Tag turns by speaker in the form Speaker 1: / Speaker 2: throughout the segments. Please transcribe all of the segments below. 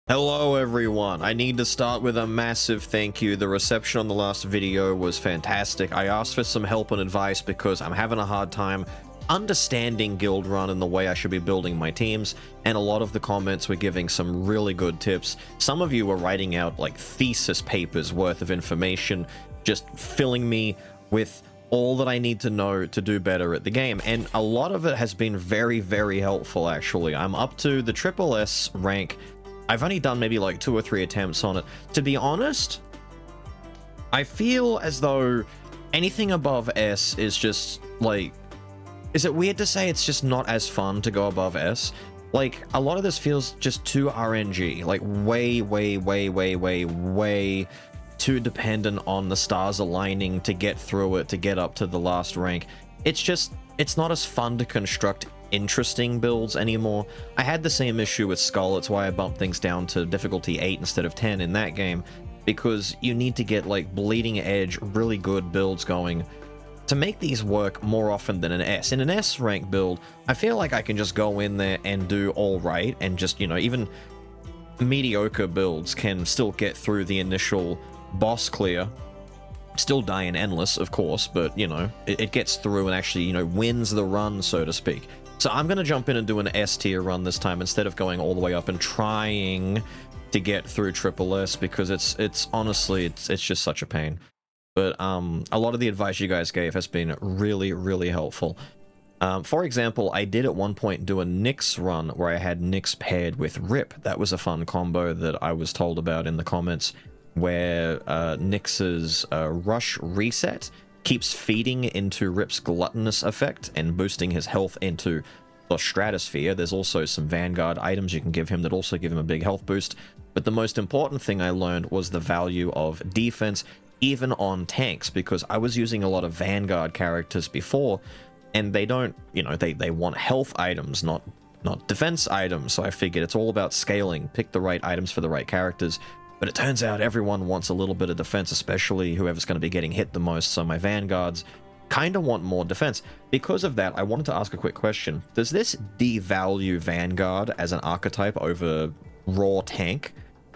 Speaker 1: Hello everyone, I need to start with a massive thank you. The reception on the last video was fantastic. I asked for some help and advice because I'm having a hard time understanding Guildrun and the way I should be building my teams, and a lot of the comments were giving some really good tips. Some of you were writing out like thesis papers worth of information, just filling me with all that I need to know to do better at the game, and a lot of it has been very, very helpful actually. I'm up to the triple S rank. I've only done maybe like 2 or 3 attempts on it. To be honest, I feel as though anything above S is just like... Is it weird to say it's just not as fun to go above S? Like, a lot of this feels just too RNG. Like, way too dependent on the stars aligning to get through it, to get up to the last rank. It's just... It's not as fun to construct interesting builds anymore. I had the same issue with Skull. It's why I bumped things down to difficulty 8 instead of 10 in that game, because you need to get like bleeding edge, really good builds going to make these work more often than an S. In an S rank build, I feel like I can just go in there and do all right, and just, you know, even mediocre builds can still get through the initial boss clear. Still die in endless, of course, but, you know, it gets through and actually, you know, wins the run, so to speak. So I'm going to jump in and do an S tier run this time instead of going all the way up and trying to get through triple S, because it's honestly, it's just such a pain. But a lot of the advice you guys gave has been really helpful. For example, I did at one point do a Nyx run where I had Nyx paired with Rip. That was a fun combo that I was told about in the comments, where Nyx's rush reset keeps feeding into Rip's gluttonous effect and boosting his health into the stratosphere. There's also some Vanguard items you can give him that also give him a big health boost. But the most important thing I learned was the value of defense, even on tanks, because I was using a lot of Vanguard characters before, and they don't, you know, they want health items, not defense items. So I figured it's all about scaling, pick the right items for the right characters. But it turns out everyone wants a little bit of defense, especially whoever's going to be getting hit the most, so my Vanguards kind of want more defense. Because of that, I wanted to ask a quick question. Does this devalue Vanguard as an archetype over raw tank,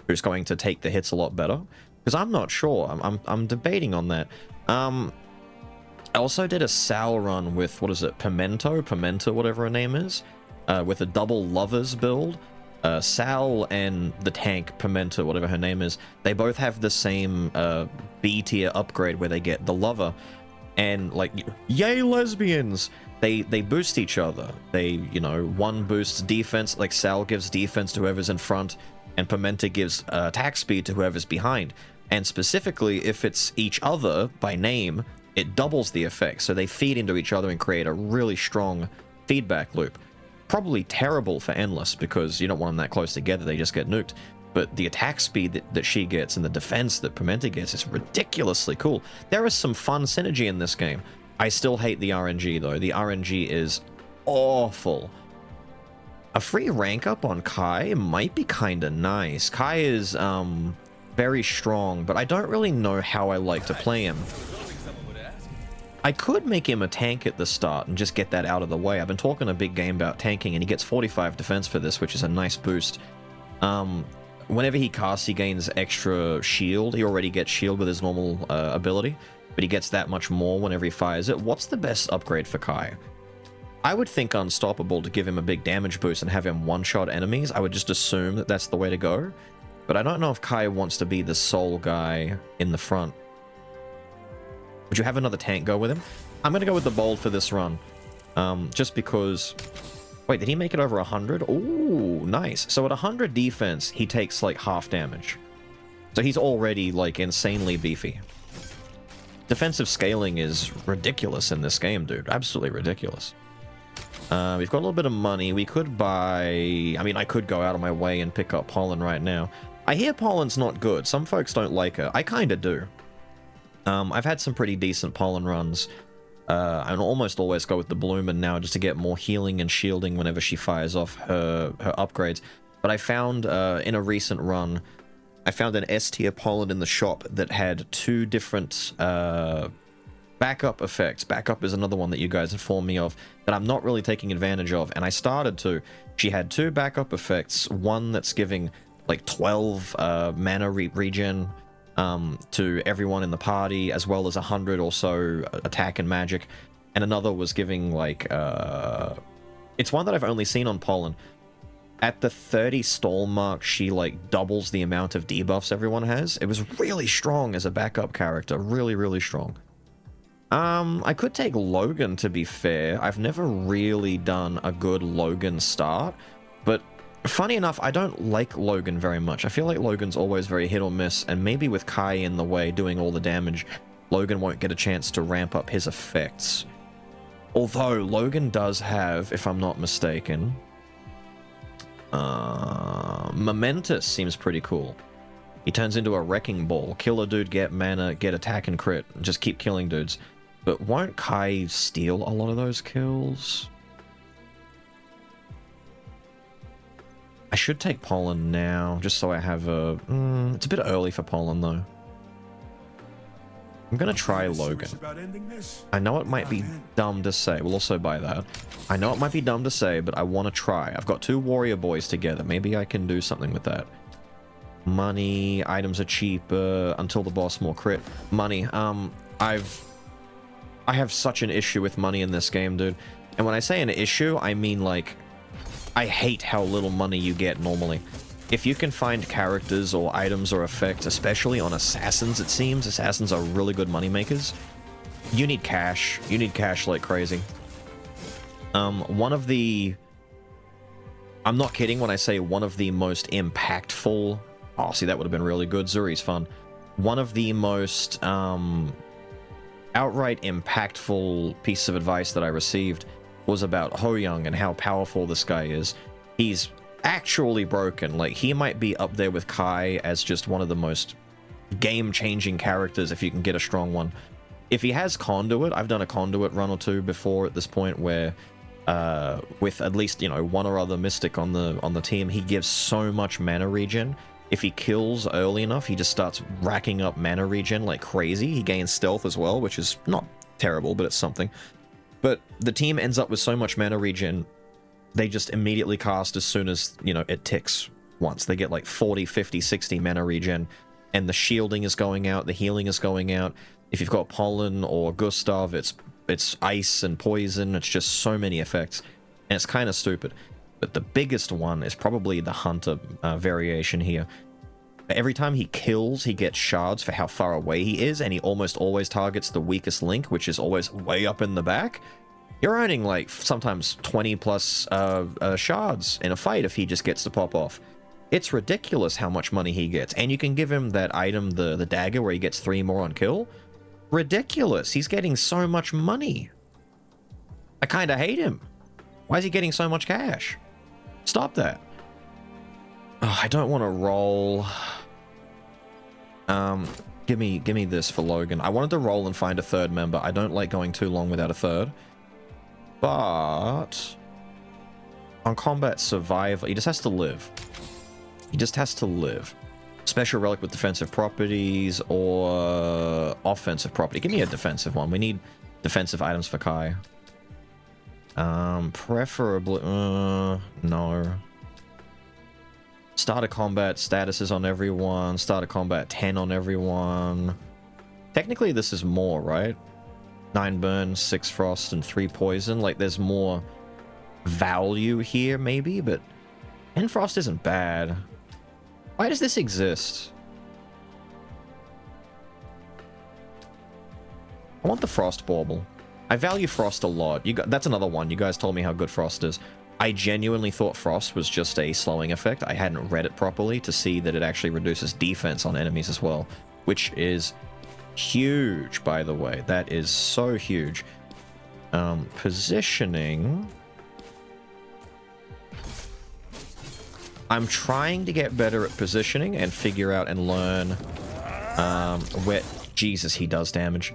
Speaker 1: who's going to take the hits a lot better? Because I'm not sure. I'm debating on that. I also did a Sal run with, what is it, Pimenta, whatever her name is, with a double Lovers build. Sal and the tank, Pimenta, whatever her name is, they both have the same B tier upgrade where they get the Lover, and like, yay lesbians! They boost each other. They, you know, one boosts defense, like Sal gives defense to whoever's in front, and Pimenta gives attack speed to whoever's behind. And specifically, if it's each other by name, it doubles the effect, so they feed into each other and create a really strong feedback loop. Probably terrible for Endless, because you don't want them that close together, they just get nuked. But the attack speed that she gets and the defense that Pimenta gets is ridiculously cool. There is some fun synergy in this game. I still hate the RNG though. The RNG is awful. A free rank up on Kai might be kind of nice. Kai is very strong, but I don't really know how I like to play him. I could make him a tank at the start and just get that out of the way. I've been talking a big game about tanking, and he gets 45 defense for this, which is a nice boost. Whenever he casts, he gains extra shield. He already gets shield with his normal ability, but he gets that much more whenever he fires it. What's the best upgrade for Kai? I would think Unstoppable to give him a big damage boost and have him one-shot enemies. I would just assume that that's the way to go. But I don't know if Kai wants to be the sole guy in the front. Would you have another tank go with him? I'm going to go with the Bold for this run. Just because... Wait, did he make it over 100? Ooh, nice. So at 100 defense, he takes like half damage. So he's already like insanely beefy. Defensive scaling is ridiculous in this game, dude. Absolutely ridiculous. We've got a little bit of money. We could buy... I mean, I could go out of my way and pick up Pollen right now. I hear Pollen's not good. Some folks don't like her. I kind of do. I've had some pretty decent Pollen runs. I almost always go with the Bloomin' now just to get more healing and shielding whenever she fires off her upgrades. But I found in a recent run, I found an S tier Pollen in the shop that had 2 different backup effects. Backup is another one that you guys informed me of that I'm not really taking advantage of, and I started to. She had 2 backup effects, one that's giving like 12 mana regen to everyone in the party, as well as 100 or so attack and magic, and another was giving like it's one that I've only seen on Pollen. At the 30 stall mark, she like doubles the amount of debuffs everyone has. It was really strong as a backup character, really strong. I could take Logan, to be fair. I've never really done a good Logan start, but funny enough, I don't like Logan very much. I feel like Logan's always very hit or miss, and maybe with Kai in the way doing all the damage, Logan won't get a chance to ramp up his effects. Although, Logan does have, if I'm not mistaken, Momentous seems pretty cool. He turns into a wrecking ball. Kill a dude, get mana, get attack and crit. Just keep killing dudes. But won't Kai steal a lot of those kills? I should take Pollen now, just so I have a... it's a bit early for Pollen, though. I'm gonna try Logan. I know it might be dumb to say. We'll also buy that. I know it might be dumb to say, but I want to try. I've got 2 warrior boys together. Maybe I can do something with that. Money. Items are cheaper. Until the boss, more crit. Money. I have such an issue with money in this game, dude. And when I say an issue, I mean, like, I hate how little money you get normally. If you can find characters or items or effects, especially on assassins, it seems, assassins are really good money makers. You need cash. You need cash like crazy. One of the... I'm not kidding when I say one of the most impactful... Oh, see, that would have been really good. Zuri's fun. One of the most outright impactful piece of advice that I received was about Ho Young and how powerful this guy is. He's actually broken. Like, he might be up there with Kai as just one of the most game-changing characters if you can get a strong one. If he has Conduit, I've done a Conduit run or 2 before at this point where with at least, you know, one or other Mystic on the team, he gives so much mana regen. If he kills early enough, he just starts racking up mana regen like crazy. He gains stealth as well, which is not terrible, but it's something. But the team ends up with so much mana regen, they just immediately cast as soon as, you know, it ticks once. They get like 40, 50, 60 mana regen, and the shielding is going out, the healing is going out. If you've got Pollen or Gustav, it's ice and poison. It's just so many effects, and it's kind of stupid. But the biggest one is probably the Hunter variation here. Every time he kills, he gets shards for how far away he is, and he almost always targets the weakest link, which is always way up in the back. You're earning like sometimes 20 plus shards in a fight if he just gets to pop off. It's ridiculous how much money he gets. And you can give him that item, the dagger, where he gets 3 more on kill. Ridiculous. He's getting so much money. I kind of hate him. Why is he getting so much cash? Stop that. Oh, I don't want to roll. Give me this for Logan. I wanted to roll and find a 3rd member. I don't like going too long without a 3rd. But on combat survival, he just has to live. He just has to live. Special relic with defensive properties or offensive property. Give me a defensive one. We need defensive items for Kai. Preferably, no. Start of combat statuses on everyone. Start of combat 10 on everyone. Technically, this is more, right? 9 burn, 6 frost, and 3 poison. Like, there's more value here, maybe, but 10 frost isn't bad. Why does this exist? I want the frost bauble. I value frost a lot. That's another one. You guys told me how good frost is. I genuinely thought frost was just a slowing effect. I hadn't read it properly to see that it actually reduces defense on enemies as well, which is huge, by the way. That is so huge. Positioning. I'm trying to get better at positioning and figure out and learn where... Jesus, he does damage.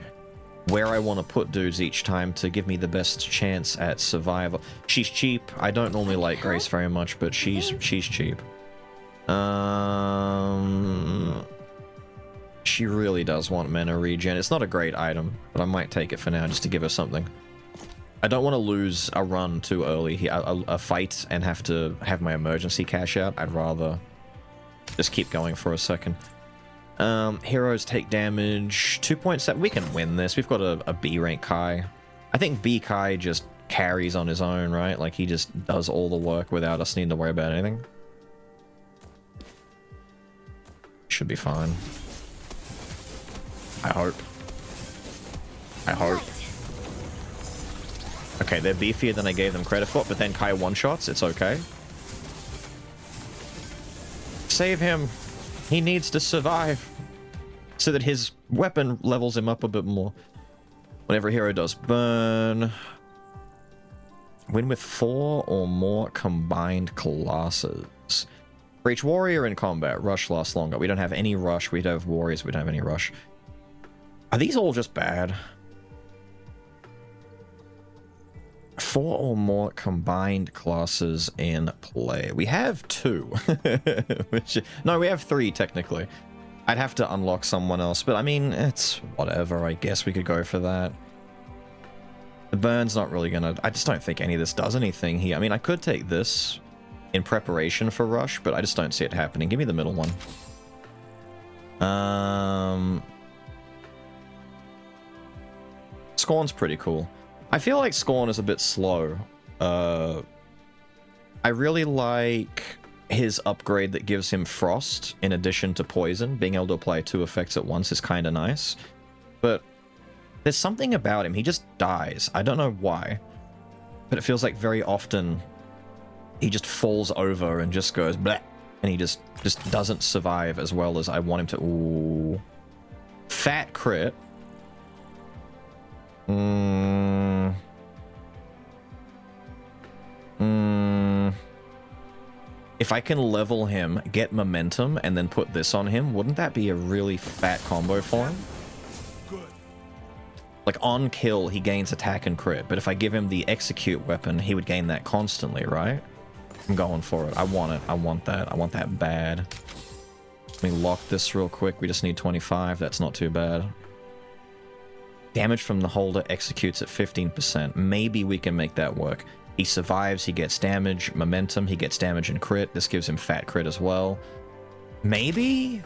Speaker 1: Where I want to put dudes each time to give me the best chance at survival. She's cheap. I don't normally like Grace very much, but she's cheap. She really does want mana regen. It's not a great item, but I might take it for now just to give her something. I don't want to lose a run too early here, a fight, and have to have my emergency cash out. I'd rather just keep going for a second. Heroes take damage, 2.7. We can win this. We've got a B rank Kai. I think B Kai just carries on his own, right? Like, he just does all the work without us needing to worry about anything. Should be fine. I hope. I hope. Okay, they're beefier than I gave them credit for, but then Kai one-shots. It's okay. Save him. He needs to survive so that his weapon levels him up a bit more. Whenever a hero does burn, win with 4 or more combined classes. For each warrior in combat, rush lasts longer. We don't have any rush. We don't have warriors. We don't have any rush. Are these all just bad? 4 or more combined classes in play. We have 2. Which, no, we have 3 technically. I'd have to unlock someone else, but I mean, it's whatever. I guess we could go for that. The burn's not really gonna... I just don't think any of this does anything here. I mean, I could take this in preparation for rush, but I just don't see it happening. Give me the middle one. Scorn's pretty cool. I feel like Scorn is a bit slow. I really like his upgrade that gives him Frost in addition to Poison. Being able to apply 2 effects at once is kind of nice. But there's something about him. He just dies. I don't know why. But it feels like very often he just falls over and just goes bleh. And he just doesn't survive as well as I want him to. Ooh. Fat crit. If I can level him, get momentum, and then put this on him, wouldn't that be a really fat combo for him? Like, on kill, he gains attack and crit, but if I give him the execute weapon, he would gain that constantly, right? I'm going for it. I want it. I want that. I want that bad. Let me lock this real quick. We just need 25. That's not too bad. Damage from the holder executes at 15%. Maybe we can make that work. He survives, he gets damage, momentum, he gets damage and crit. This gives him fat crit as well. Maybe?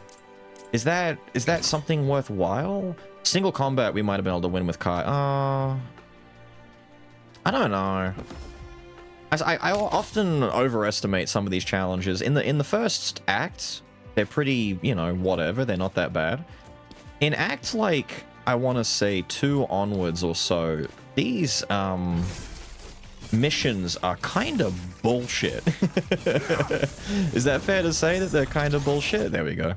Speaker 1: Is that something worthwhile? Single combat, we might have been able to win with Kai. I don't know. I often overestimate some of these challenges. In the first act, they're pretty, you know, whatever. They're not that bad. In act, like, I want to say 2 onwards or so, these, missions are kind of bullshit. Is that fair to say that they're kind of bullshit? There we go.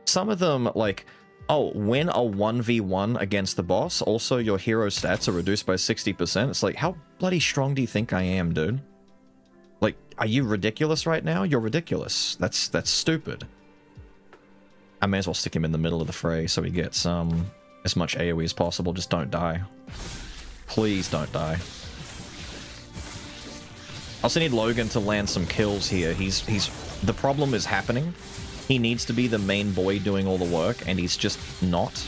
Speaker 1: Some of them, like, oh, win a 1v1 against the boss. Also, your hero stats are reduced by 60%. It's like, how bloody strong do you think I am, dude? Like, are you ridiculous right now? You're ridiculous. That's stupid. I may as well stick him in the middle of the fray so he gets as much AoE as possible. Just don't die. Please don't die. I also need Logan to land some kills here. He's the problem is happening. He needs to be the main boy doing all the work, and he's just not.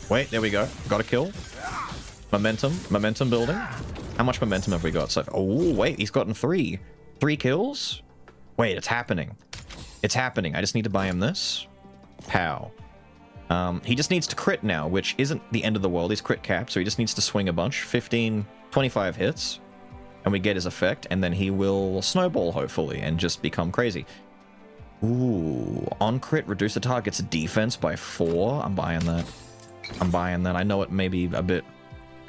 Speaker 1: Wait, there we go. Got a kill. Momentum building. How much momentum have we got? So, oh, wait, he's gotten 3. 3 kills? Wait, it's happening. It's happening. I just need to buy him this. Pow. He just needs to crit now, which isn't the end of the world. He's crit capped, so he just needs to swing a bunch. 15, 25 hits. And we get his effect, and then he will snowball, hopefully, and just become crazy. Ooh, on crit, reduce the target's defense by 4. I'm buying that. I'm buying that. I know it may be a bit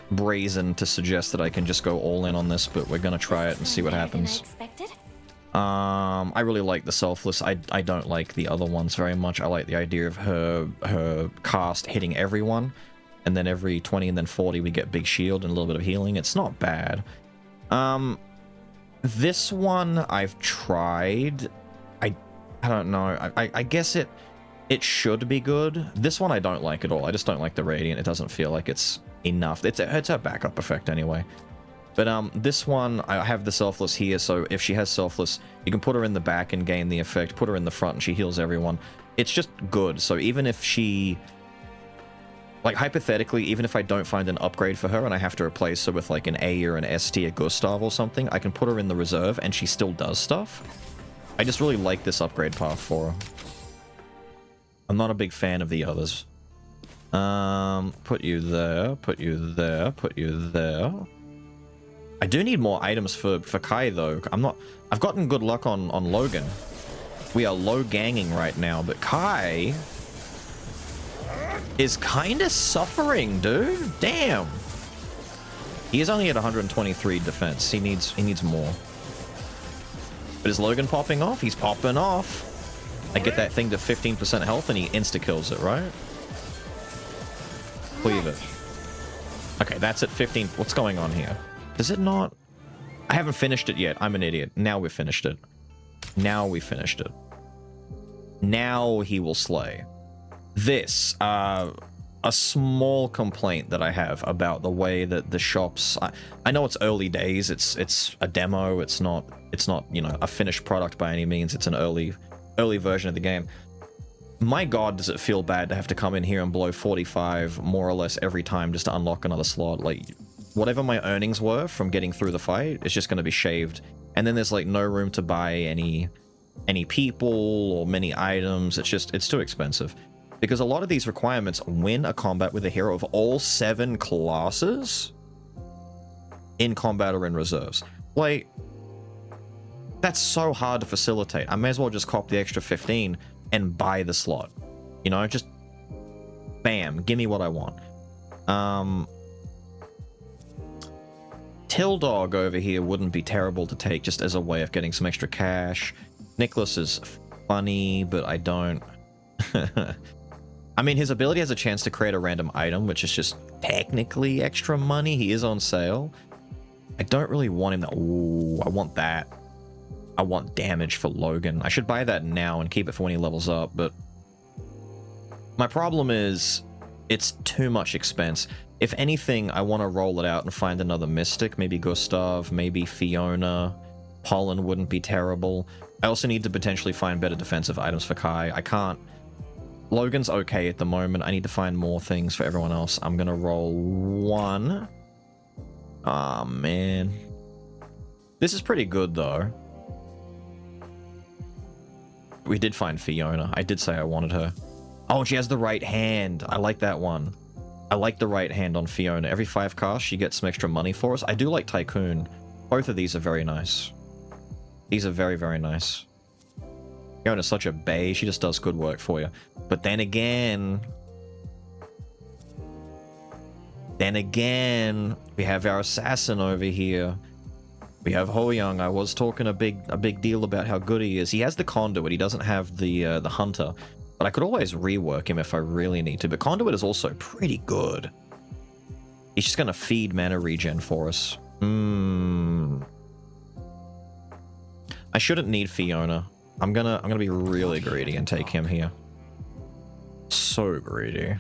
Speaker 1: brazen to suggest that I can just go all in on this, but we're gonna try it and see what happens. I really like the Selfless. I don't like the other ones very much. I like the idea of her cast hitting everyone, and then every 20 and then 40 we get big shield and a little bit of healing. It's not bad. This one I've tried. I don't know. I guess it should be good. This one I don't like at all. I just don't like the Radiant. It doesn't feel like it's enough. It's a backup effect anyway. But this one, I have the Selfless here, so if she has Selfless, you can put her in the back and gain the effect, put her in the front and she heals everyone. It's just good. So even if she Like, hypothetically, even if I don't find an upgrade for her and I have to replace her with, like, an A or an S tier Gustav or something, I can put her in the reserve and she still does stuff. I just really like this upgrade path for her. I'm not a big fan of the others. Put you there, put you there, put you there. I do need more items for Kai, though. I've gotten good luck on Logan. We are low ganging right now, but Kai is kind of suffering, dude. Damn. He is only at 123 defense. He needs more. But is Logan popping off? He's popping off. I get that thing to 15% health and he insta-kills it, right? Cleave it. Okay, that's at 15. What's going on here? Does it not? I haven't finished it yet. I'm an idiot. Now we've finished it. Now we finished it. Now he will slay. This, a small complaint that I have about the way that the shops... I know it's early days. It's a demo. It's not, you know, a finished product by any means. It's an early version of the game. My god, does it feel bad to have to come in here and blow 45 more or less every time just to unlock another slot. Like, whatever my earnings were from getting through the fight, it's just going to be shaved. And then there's like no room to buy any people or many items. It's too expensive. Because a lot of these requirements win a combat with a hero of all 7 classes in combat or in reserves. Like, that's so hard to facilitate. I may as well just cop the extra 15 and buy the slot. You know, just bam, give me what I want. Tildog over here wouldn't be terrible to take just as a way of getting some extra cash. Nicholas is funny, but I don't... I mean, his ability has a chance to create a random item, which is just technically extra money. He is on sale. I don't really want him to... Ooh, I want that. I want damage for Logan. I should buy that now and keep it for when he levels up, but... My problem is, it's too much expense. If anything, I want to roll it out and find another Mystic. Maybe Gustav, maybe Fiona. Pollen wouldn't be terrible. I also need to potentially find better defensive items for Kai. I can't... Logan's okay at the moment. I need to find more things for everyone else. I'm gonna roll 1. Aw, man. This is pretty good, though. We did find Fiona. I did say I wanted her. Oh, she has the right hand. I like that one. I like the right hand on Fiona. Every 5 casts, she gets some extra money for us. I do like Tycoon. Both of these are very nice. These are very, very nice. Fiona's such a bae. She just does good work for you. But then again... we have our assassin over here. We have Ho Young. I was talking a big deal about how good he is. He has the Conduit. He doesn't have the Hunter. But I could always rework him if I really need to. But Conduit is also pretty good. He's just going to feed mana regen for us. I shouldn't need Fiona. I'm gonna be really greedy and take him here. So greedy.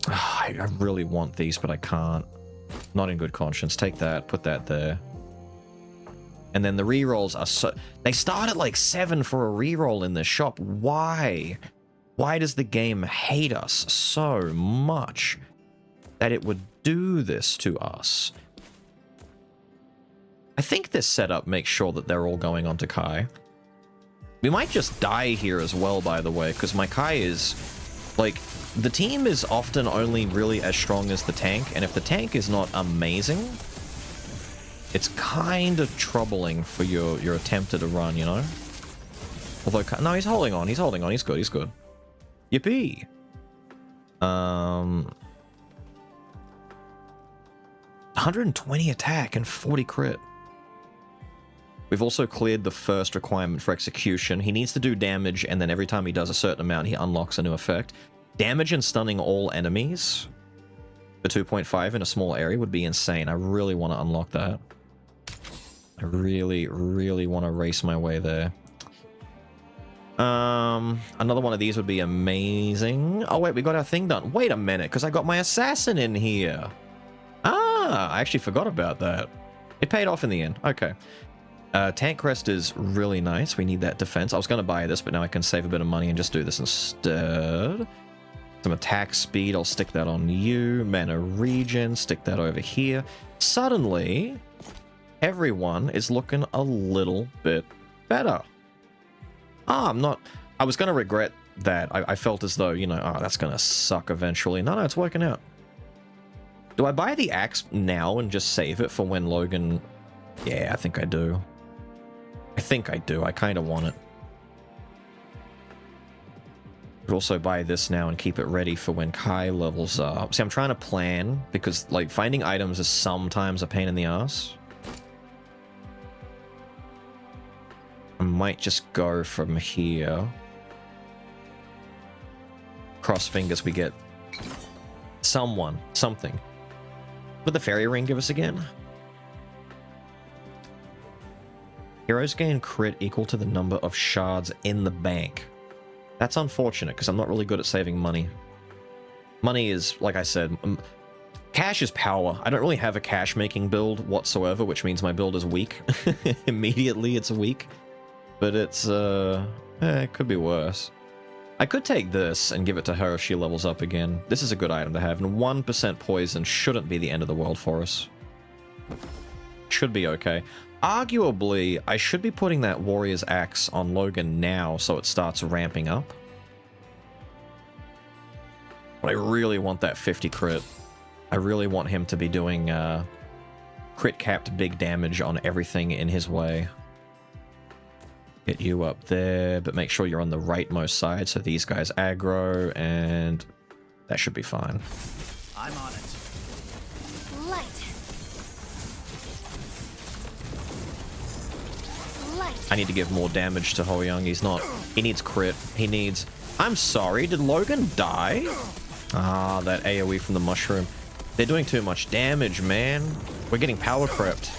Speaker 1: I really want these, but I can't. Not in good conscience. Take that, put that there. And then the rerolls are so... They start at like 7 for a reroll in this shop. Why? Why does the game hate us so much that it would do this to us? I think this setup makes sure that they're all going onto Kai. We might just die here as well, by the way, because my Kai is... Like, the team is often only really as strong as the tank, and if the tank is not amazing, it's kind of troubling for your attempted run, you know? Although, no, he's holding on, he's holding on, he's good, he's good. Yippee! 120 attack and 40 crit. We've also cleared the first requirement for execution. He needs to do damage, and then every time he does a certain amount, he unlocks a new effect. Damage and stunning all enemies for 2.5 in a small area would be insane. I really want to unlock that. I really, really want to race my way there. Another one of these would be amazing. Oh, wait, we got our thing done. Wait a minute, because I got my assassin in here. Ah, I actually forgot about that. It paid off in the end. Okay. Tank Crest is really nice. We need that defense. I was going to buy this, but now I can save a bit of money and just do this instead. Some attack speed, I'll stick that on you. Mana regen, stick that over here. Suddenly, everyone is looking a little bit better. I'm not... I was going to regret that. I felt as though, you know, oh, that's going to suck eventually. No, it's working out. Do I buy the axe now and just save it for when Logan... Yeah, I think I do. I think I do. I kind of want it. Could also buy this now and keep it ready for when Kai levels up. See, I'm trying to plan because, like, finding items is sometimes a pain in the ass. I might just go from here. Cross fingers we get something. What did the fairy ring give us again? Heroes gain crit equal to the number of shards in the bank. That's unfortunate, because I'm not really good at saving money. Money is, like I said, cash is power. I don't really have a cash-making build whatsoever, which means my build is weak. Immediately, it's weak. But it's, it could be worse. I could take this and give it to her if she levels up again. This is a good item to have, and 1% poison shouldn't be the end of the world for us. Should be okay. Arguably, I should be putting that Warrior's Axe on Logan now so it starts ramping up. But I really want that 50 crit. I really want him to be doing crit capped big damage on everything in his way. Get you up there, but make sure you're on the rightmost side so these guys aggro, and that should be fine.
Speaker 2: I'm on it.
Speaker 1: I need to give more damage to Ho Young. He's not... He needs crit. He needs... I'm sorry, did Logan die? Ah, that AoE from the mushroom. They're doing too much damage, man. We're getting power crept.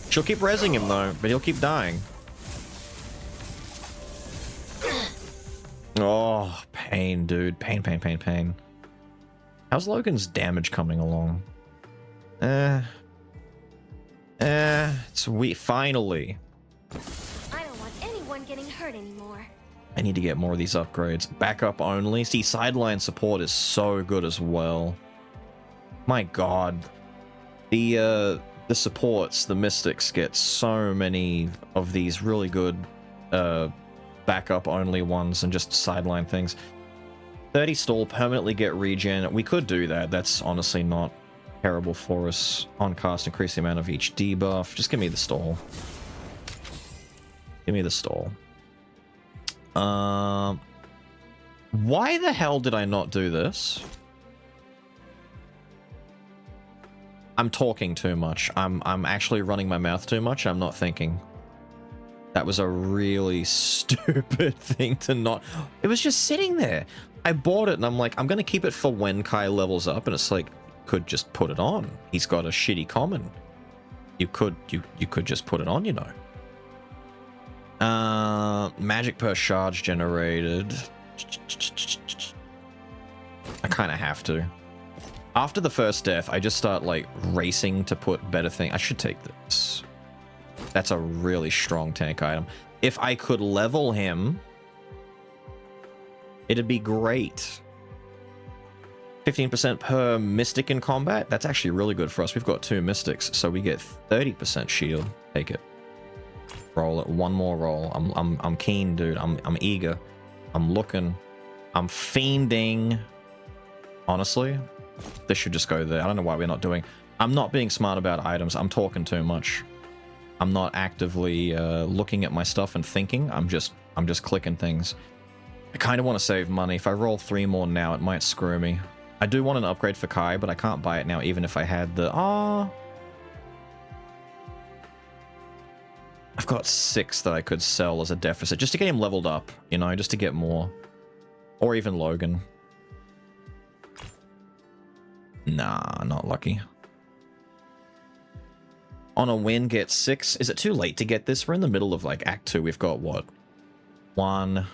Speaker 1: She'll keep rezzing him, though, but he'll keep dying. Oh, pain, dude. Pain, pain, pain, pain. How's Logan's damage coming along? It's we finally.
Speaker 3: I don't want anyone getting hurt anymore.
Speaker 1: I need to get more of these upgrades. Backup only. See, sideline support is so good as well. My god. The supports, the mystics get so many of these really good backup only ones and just sideline things. 30 stall, permanently get regen. We could do that. That's honestly not terrible for us. On cast, increase the amount of each debuff. Just give me the stall. Give me the stall. Why the hell did I not do this? I'm talking too much. I'm actually running my mouth too much. I'm not thinking. That was a really stupid thing to not... It was just sitting there. I bought it and I'm like, I'm going to keep it for when Kai levels up, and it's like, could just put it on. He's got a shitty common. You could just put it on, you know. Magic per charge generated. I kind of have to. After the first death, I just start like racing to put better things. I should take this. That's a really strong tank item. If I could level him, it'd be great. 15% per mystic in combat. That's actually really good for us. We've got 2 mystics, so we get 30% shield. Take it. Roll it. One more roll. I'm keen, dude. I'm eager. I'm looking. I'm fiending. Honestly, this should just go there. I don't know why we're not doing... I'm not being smart about items. I'm talking too much. I'm not actively looking at my stuff and thinking. I'm just clicking things. I kind of want to save money. If I roll 3 more now, it might screw me. I do want an upgrade for Kai, but I can't buy it now even if I had the... I've got 6 that I could sell as a deficit, just to get him leveled up, you know, just to get more. Or even Logan. Nah, not lucky. On a win, get 6. Is it too late to get this? We're in the middle of, like, Act 2. We've got, what? 1...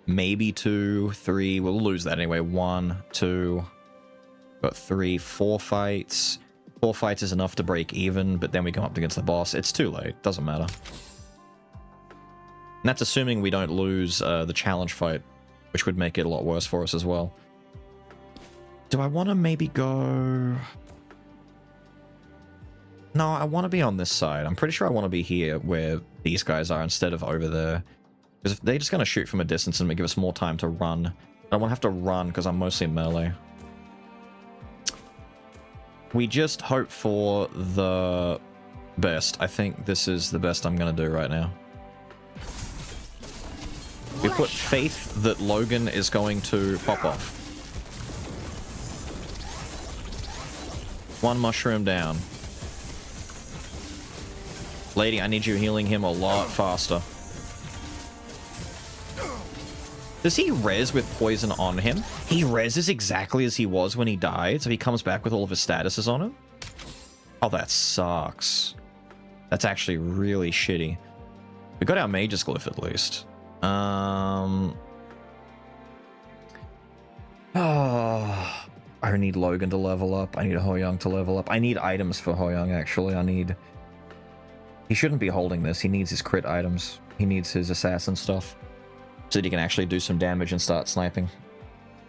Speaker 1: maybe 2, 3. We'll lose that anyway. 1, 2. Got 3, 4 fights. 4 fights is enough to break even, but then we come up against the boss. It's too late. Doesn't matter. And that's assuming we don't lose the challenge fight, which would make it a lot worse for us as well. Do I want to maybe go... No, I want to be on this side. I'm pretty sure I want to be here where these guys are instead of over there. Because if they're just going to shoot from a distance and give us more time to run. I don't want to have to run because I'm mostly melee. We just hope for the best. I think this is the best I'm going to do right now. We put faith that Logan is going to pop off. One mushroom down. Lady, I need you healing him a lot faster. Does he res with poison on him? He reses exactly as he was when he died, so he comes back with all of his statuses on him? Oh, that sucks. That's actually really shitty. We got our Mage's Glyph at least. Oh, I need Logan to level up. I need Ho-Young to level up. I need items for Ho-Young, actually. He shouldn't be holding this. He needs his crit items. He needs his assassin stuff. So that he can actually do some damage and start sniping.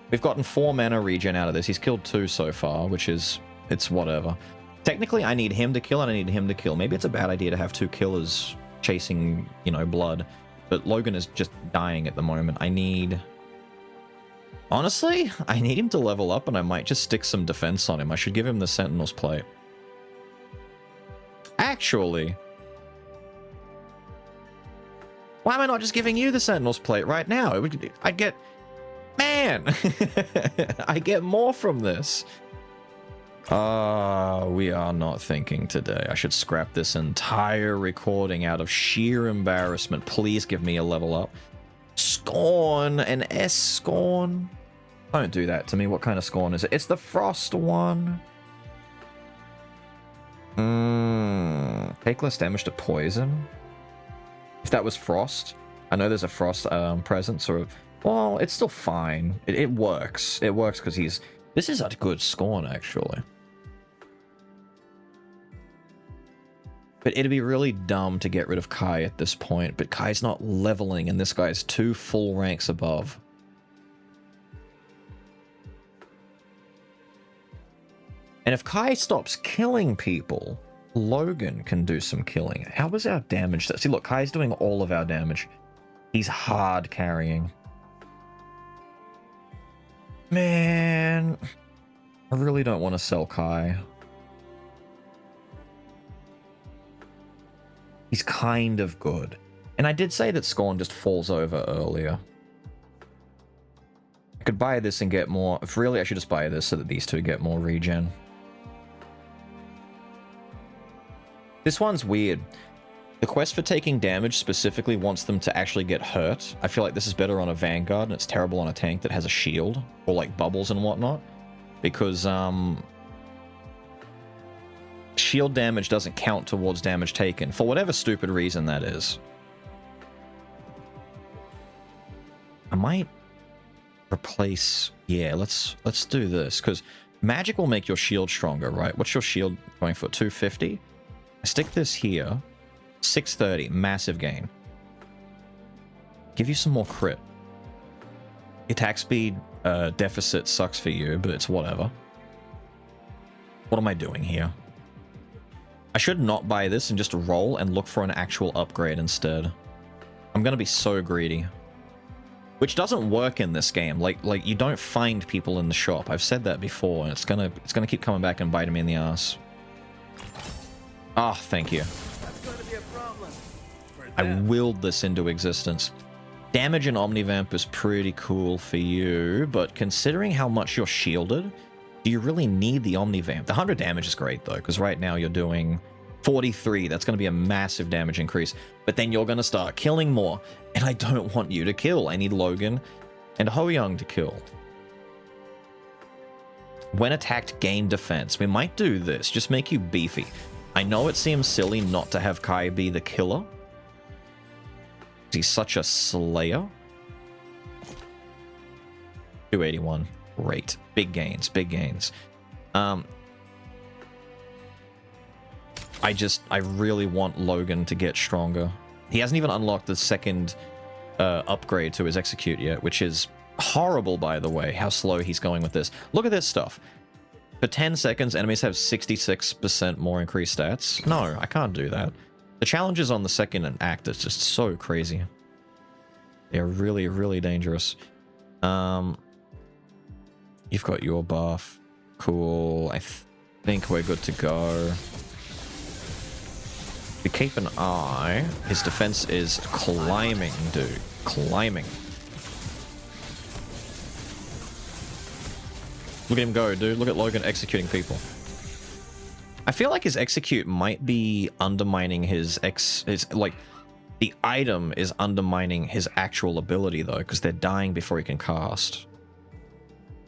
Speaker 1: We've gotten 4 mana regen out of this. He's killed 2 so far, which is... it's whatever. Technically, I need him to kill and I need him to kill. Maybe it's a bad idea to have 2 killers chasing, you know, blood. But Logan is just dying at the moment. I need... honestly, I need him to level up and I might just stick some defense on him. I should give him the Sentinel's Plate. Actually... why am I not just giving you the Sentinel's Plate right now? I'd get... man! I get more from this. We are not thinking today. I should scrap this entire recording out of sheer embarrassment. Please give me a level up. Scorn! An S Scorn? Don't do that to me. What kind of Scorn is it? It's the Frost one. Take less damage to poison? If that was Frost, I know there's a Frost presence, or... well, it's still fine. It works. It works because he's... this is a good Scorn, actually. But it'd be really dumb to get rid of Kai at this point, but Kai's not leveling, and this guy's 2 full ranks above. And if Kai stops killing people... Logan can do some killing. How was our damage? See, look, Kai's doing all of our damage. He's hard carrying. Man, I really don't want to sell Kai. He's kind of good. And I did say that Scorn just falls over earlier. I could buy this and get more. If really, I should just buy this so that these two get more regen. This one's weird. The quest for taking damage specifically wants them to actually get hurt. I feel like this is better on a Vanguard, and it's terrible on a tank that has a shield, or like bubbles and whatnot. Because, shield damage doesn't count towards damage taken, for whatever stupid reason that is. I might replace... yeah, let's do this, because magic will make your shield stronger, right? What's your shield going for? 250? I stick this here. 630, massive gain. Give you some more crit. Attack speed deficit sucks for you, but it's whatever. What am I doing here? I should not buy this and just roll and look for an actual upgrade instead. I'm gonna be so greedy. Which doesn't work in this game. Like you don't find people in the shop. I've said that before, and it's gonna keep coming back and biting me in the ass. Ah, thank you.
Speaker 2: That's going to be a problem.
Speaker 1: I willed this into existence. Damage in Omnivamp is pretty cool for you, but considering how much you're shielded, do you really need the Omnivamp? The 100 damage is great, though, because right now you're doing 43. That's going to be a massive damage increase, but then you're going to start killing more, and I don't want you to kill. I need Logan and Ho-Young to kill. When attacked, gain defense. We might do this. Just make you beefy. I know it seems silly not to have Kai be the killer. He's such a slayer. 281. Great. Big gains. Big gains. I really want Logan to get stronger. He hasn't even unlocked the second upgrade to his execute yet, which is horrible, by the way, how slow he's going with this. Look at this stuff. For 10 seconds, enemies have 66% more increased stats. No, I can't do that. The challenges on the second act is just so crazy. They're really, really dangerous. You've got your buff. Cool. I think we're good to go. We keep an eye. His defense is climbing, dude. Climbing. Look at him go, dude. Look at Logan executing people. I feel like his execute might be undermining his like, the item is undermining his actual ability, though, because they're dying before he can cast.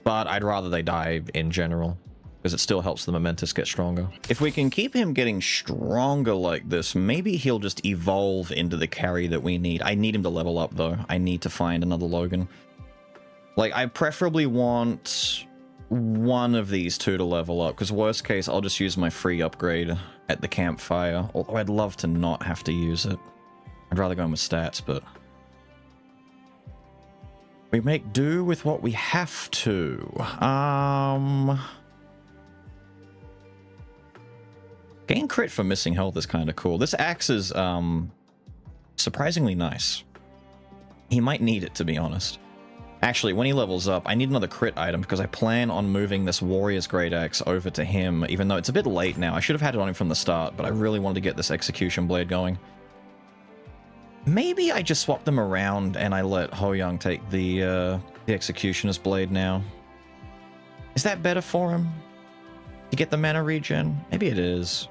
Speaker 1: But I'd rather they die in general, because it still helps the Momentous get stronger. If we can keep him getting stronger like this, maybe he'll just evolve into the carry that we need. I need him to level up, though. I need to find another Logan. Like, I preferably want one of these two to level up, because worst case, I'll just use my free upgrade at the campfire. Although I'd love to not have to use it. I'd rather go in with stats, but we make do with what we have to. Gain crit for missing health is kind of cool. This axe is surprisingly nice. He might need it, to be honest. Actually, when he levels up, I need another crit item because I plan on moving this Warrior's Great Axe over to him, even though it's a bit late now. I should have had it on him from the start, but I really wanted to get this Execution Blade going. Maybe I just swap them around and I let Ho Young take the Executioner's Blade now. Is that better for him? To get the mana regen? Maybe it is.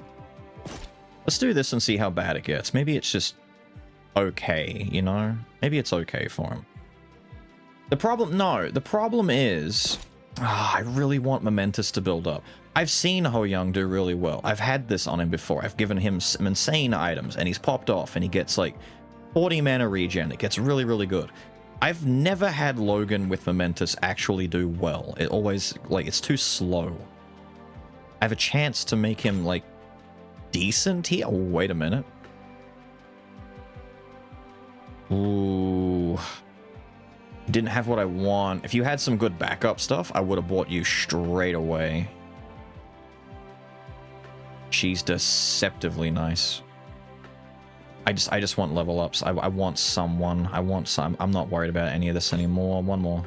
Speaker 1: Let's do this and see how bad it gets. Maybe it's just okay, you know? Maybe it's okay for him. The problem is, I really want Momentous to build up. I've seen Ho Young do really well. I've had this on him before. I've given him some insane items and he's popped off and he gets like 40 mana regen. It gets really, really good. I've never had Logan with Momentous actually do well. It always, like, it's too slow. I have a chance to make him, like, decent here. Oh, wait a minute. Ooh. Didn't have what I want. If you had some good backup stuff, I would have bought you straight away. She's deceptively nice. I just want level ups. I want someone. I want some. I'm not worried about any of this anymore. One more.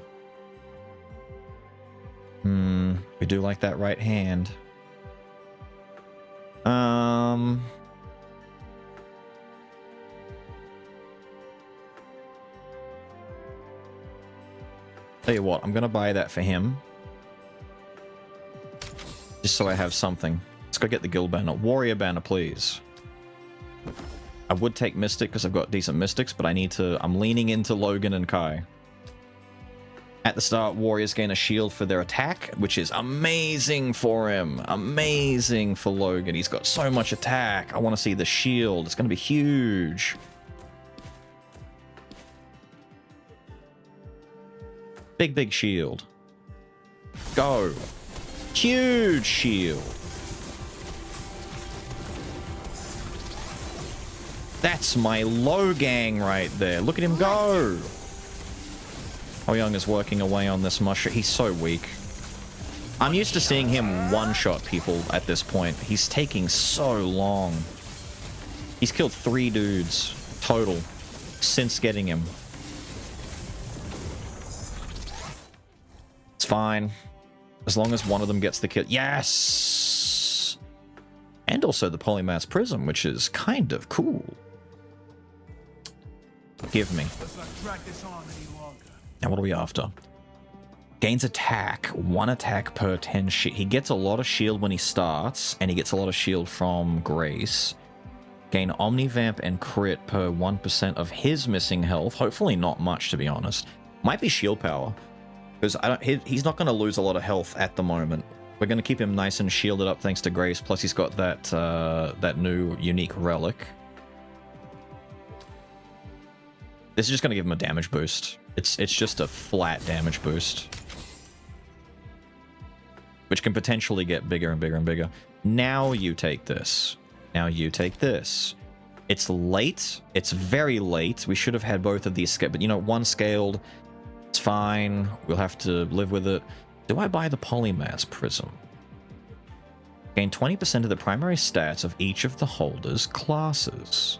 Speaker 1: We do like that right hand. Tell you what, I'm gonna buy that for him. Just so I have something. Let's go get the guild banner. Warrior banner, please. I would take Mystic because I've got decent Mystics, but I'm leaning into Logan and Kai. At the start, warriors gain a shield for their attack, which is amazing for him. Amazing for Logan. He's got so much attack. I want to see the shield. It's going to be huge. Big, big shield. Go. Huge shield. That's my low gang right there. Look at him go. Ho Young is working away on this mushroom. He's so weak. I'm used to seeing him one-shot people at this point. He's taking so long. He's killed 3 dudes total since getting him. It's fine. As long as one of them gets the kill. Yes! And also the Polymath Prism, which is kind of cool. Give me. Now what are we after? Gains attack. 1 attack per 10 shield. He gets a lot of shield when he starts, and he gets a lot of shield from Grace. Gain Omnivamp and crit per 1% of his missing health. Hopefully not much, to be honest. Might be shield power. Because he's not going to lose a lot of health at the moment. We're going to keep him nice and shielded up thanks to Grace. Plus he's got that that new unique relic. This is just going to give him a damage boost. It's just a flat damage boost. Which can potentially get bigger and bigger and bigger. Now you take this. Now you take this. It's late. It's very late. We should have had both of these, but you know, one scaled. It's fine. We'll have to live with it. Do I buy the Polymath Prism? Gain 20% of the primary stats of each of the holders' classes.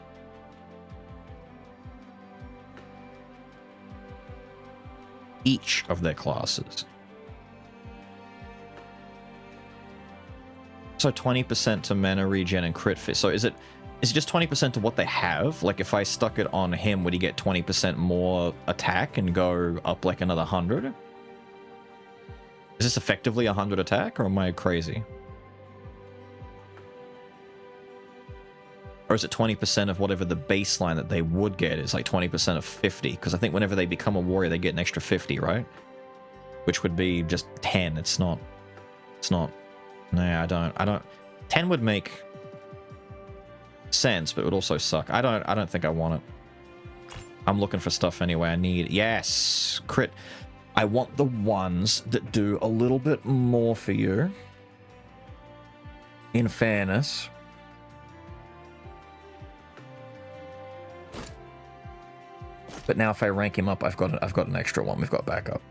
Speaker 1: Each of their classes. So 20% to mana regen and crit fit. So is it just 20% to what they have? Like if I stuck it on him, would he get 20% more attack and go up like another 100? Is this effectively 100 attack, or am I crazy? Or is it 20% of whatever the baseline that they would get is, like 20% of 50? Because I think whenever they become a warrior, they get an extra 50, right? Which would be just 10. It's not. No, I don't. 10 would make sense, but it would also suck. I don't think I want it. I'm looking for stuff anyway. I need, yes, crit. I want the ones that do a little bit more for you. In fairness. But now if I rank him up, I've got an extra one. We've got backup.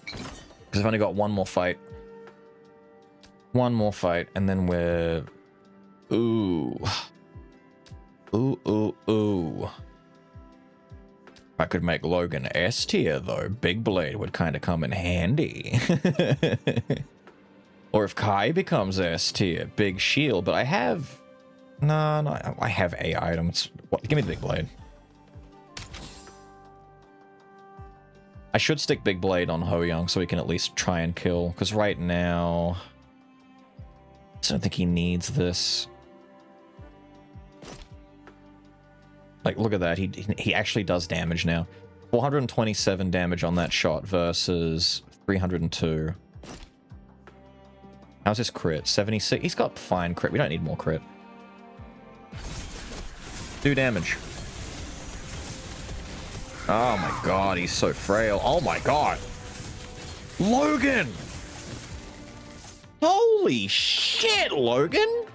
Speaker 1: Because I've only got one more fight. One more fight, and then we're... Ooh. Ooh. I could make Logan S tier, though. Big Blade would kind of come in handy. Or if Kai becomes S tier, Big Shield. But I have... No, I have A items. What? Give me the Big Blade. I should stick Big Blade on Ho Young so we can at least try and kill. Because right now... I don't think he needs this. Like, look at that. He actually does damage now. 427 damage on that shot versus 302. How's his crit? 76. He's got fine crit. We don't need more crit. 2 damage. Oh my god, he's so frail. Oh my god. Logan! Holy shit, Logan!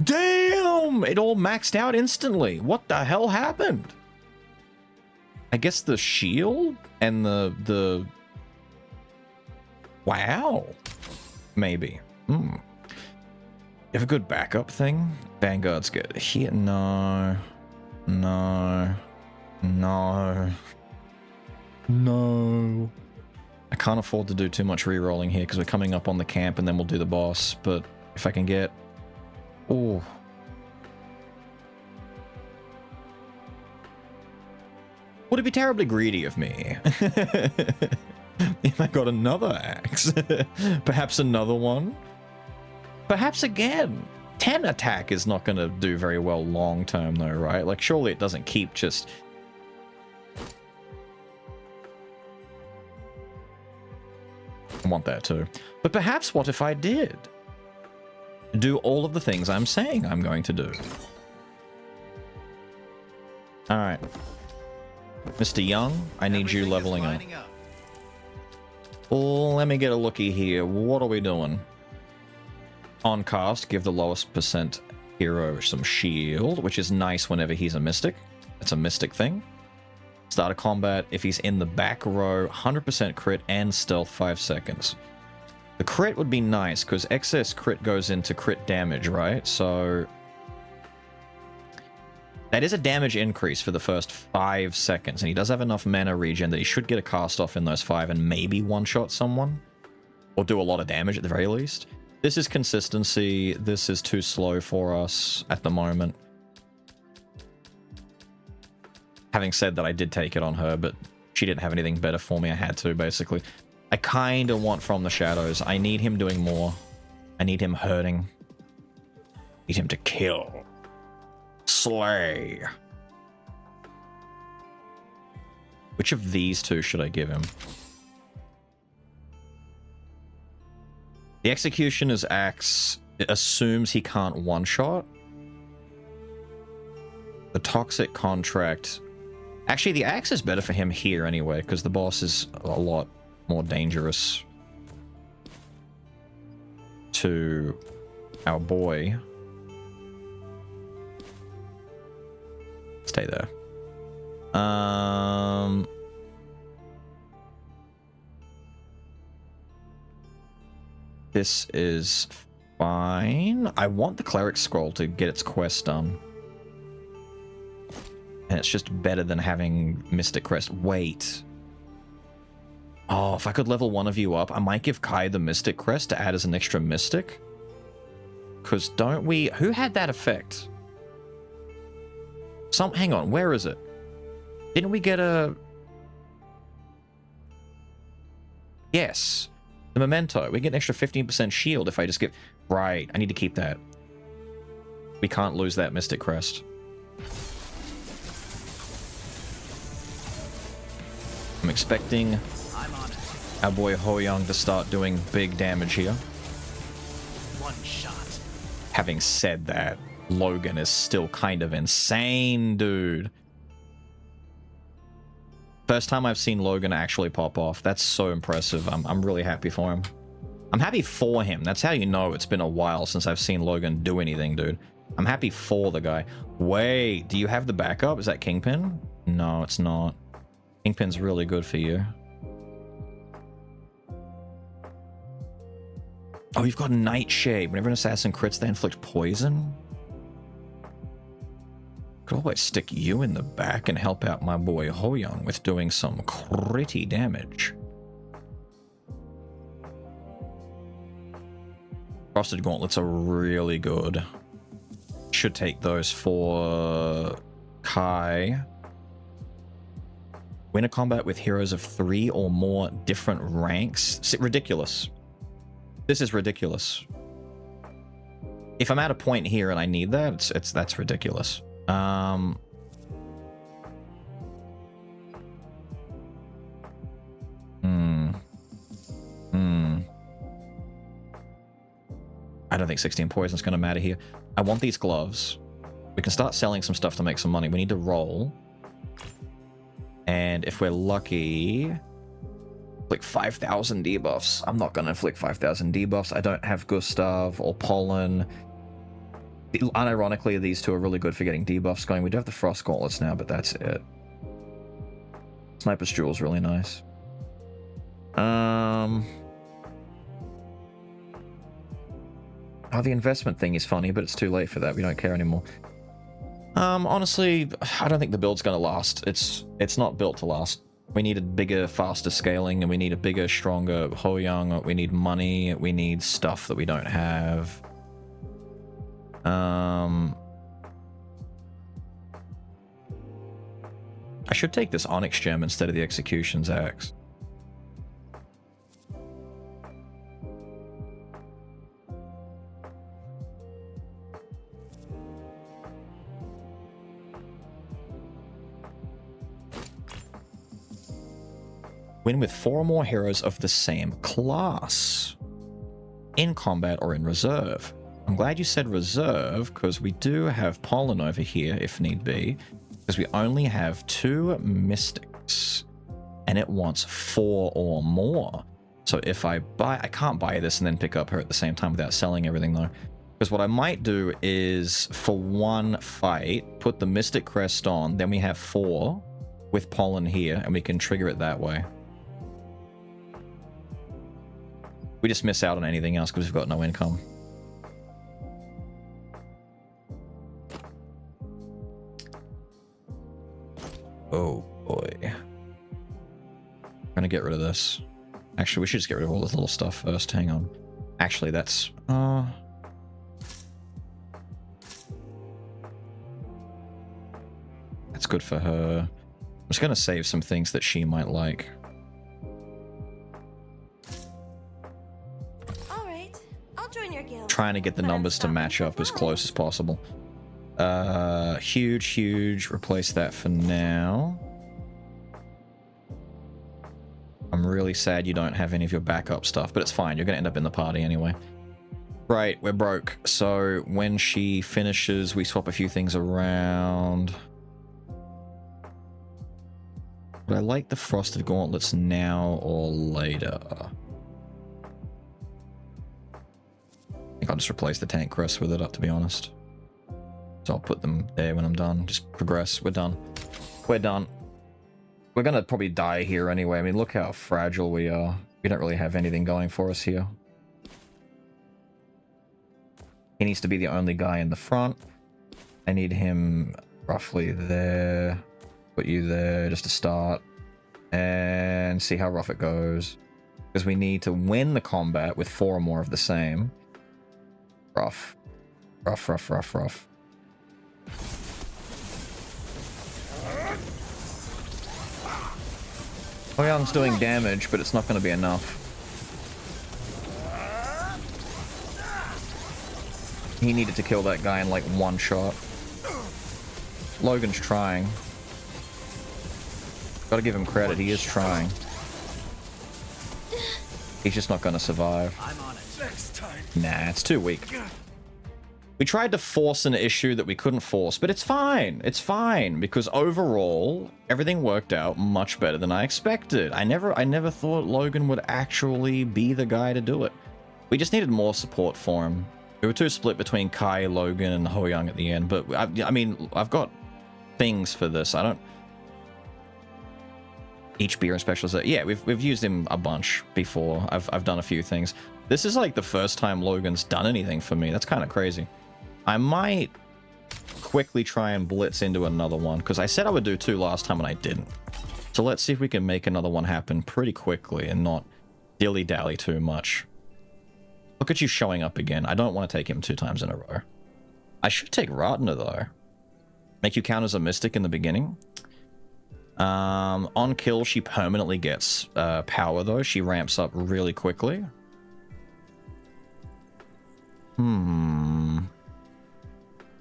Speaker 1: Damn! It all maxed out instantly. What the hell happened? I guess the shield and the... Wow. Maybe. You have a good backup thing? Vanguard's good. Here, no. I can't afford to do too much re-rolling here because we're coming up on the camp and then we'll do the boss. But if I can get... Oh. Would it be terribly greedy of me if I got another axe? Perhaps another one? Perhaps again. 10 attack is not going to do very well long term though, right? Like surely it doesn't keep just... I want that too. But perhaps what if I did? Do all of the things I'm saying I'm going to do. Alright. Mr. Young, I need you leveling up. Oh, let me get a looky here. What are we doing? On cast, give the lowest percent hero some shield, which is nice whenever he's a mystic. It's a mystic thing. Start a combat. If he's in the back row, 100% crit and stealth 5 seconds. The crit would be nice because excess crit goes into crit damage, right? So that is a damage increase for the first 5 seconds, and he does have enough mana regen that he should get a cast off in those 5 and maybe one-shot someone. Or do a lot of damage at the very least. This is consistency. This is too slow for us at the moment. Having said that, I did take it on her, but she didn't have anything better for me. I had to, basically. I kind of want From the Shadows. I need him doing more. I need him hurting. I need him to kill. Slay. Which of these two should I give him? The Executioner's Axe assumes he can't one-shot. The Toxic Contract Actually, the axe is better for him here anyway, because the boss is a lot more dangerous to our boy. Stay there. This is fine. I want the cleric scroll to get its quest done. And it's just better than having Mystic Crest. Wait. Oh, if I could level one of you up, I might give Kai the Mystic Crest to add as an extra Mystic. Because don't we... Who had that effect? Hang on, where is it? Didn't we get a... Yes. The memento. We get an extra 15% shield if I just get... Right, I need to keep that. We can't lose that Mystic Crest. I'm expecting our boy Ho Young to start doing big damage here.
Speaker 2: One shot.
Speaker 1: Having said that, Logan is still kind of insane, dude. First time I've seen Logan actually pop off. That's so impressive. I'm really happy for him. I'm happy for him. That's how you know it's been a while since I've seen Logan do anything, dude. I'm happy for the guy. Wait, do you have the backup? Is that Kingpin? No, it's not. Kingpin's really good for you. Oh, you've got Nightshade. Whenever an assassin crits, they inflict poison. Could always stick you in the back and help out my boy Hoyoung with doing some critty damage. Frosted Gauntlets are really good. Should take those for Kai. Win a combat with heroes of 3 or more different ranks. Ridiculous. This is ridiculous. If I'm at a point here and I need that, that's ridiculous. I don't think 16 poison is going to matter here. I want these gloves. We can start selling some stuff to make some money. We need to roll. And if we're lucky, like 5,000 debuffs. I'm not going to inflict 5,000 debuffs. I don't have Gustav or Pollen. Unironically, these two are really good for getting debuffs going. We do have the Frost Gauntlets now, but that's it. Sniper's Jewel's really nice. Oh, the investment thing is funny, but it's too late for that. We don't care anymore. Honestly, I don't think the build's going to last. It's not built to last. We need a bigger, faster scaling, and we need a bigger, stronger Hoyoung. We need money. We need stuff that we don't have. I should take this Onyx Gem instead of the Execution's Axe. Win with 4 or more heroes of the same class. In combat or in reserve. I'm glad you said reserve, because we do have Pollen over here, if need be. Because we only have 2 Mystics. And it wants 4 or more. So if I can't buy this and then pick up her at the same time without selling everything, though. Because what I might do is, for one fight, put the Mystic Crest on, then we have 4 with Pollen here, and we can trigger it that way. We just miss out on anything else because we've got no income. Oh boy. I'm gonna get rid of this. Actually, we should just get rid of all this little stuff first. Hang on. Actually, that's... that's good for her. I'm just gonna save some things that she might like. Trying to get the numbers to match up as close as possible. Huge. Replace that for now. I'm really sad you don't have any of your backup stuff, but it's fine. You're going to end up in the party anyway. Right, we're broke. So when she finishes, we swap a few things around. Would I like the Frosted Gauntlets now or later? I think I'll just replace the tank crest with it, to be honest. So I'll put them there when I'm done. Just progress. We're done. We're done. We're gonna probably die here anyway. I mean, look how fragile we are. We don't really have anything going for us here. He needs to be the only guy in the front. I need him roughly there. Put you there just to start. And see how rough it goes. Because we need to win the combat with 4 or more of the same. Rough. Rough, rough, rough, rough. Hoyoung's doing damage, but it's not going to be enough. He needed to kill that guy in like 1 shot. Logan's trying. Gotta give him credit, he is trying. He's just not gonna survive.
Speaker 2: I'm on it. Next time.
Speaker 1: Nah, it's too weak. We tried to force an issue that we couldn't force, but it's fine. It's fine, because overall, everything worked out much better than I expected. I never thought Logan would actually be the guy to do it. We just needed more support for him. We were too split between Kai, Logan, and Hoyoung at the end, but I mean, I've got things for this. I don't... Each beer and specialist. Yeah, we've used him a bunch before. I've done a few things. This is like the first time Logan's done anything for me. That's kind of crazy. I might quickly try and blitz into another one, because I said I would do 2 last time and I didn't. So let's see if we can make another one happen pretty quickly and not dilly-dally too much. Look at you showing up again. I don't want to take him 2 times in a row. I should take Ratner, though. Make you count as a mystic in the beginning. On kill, she permanently gets power, though. She ramps up really quickly.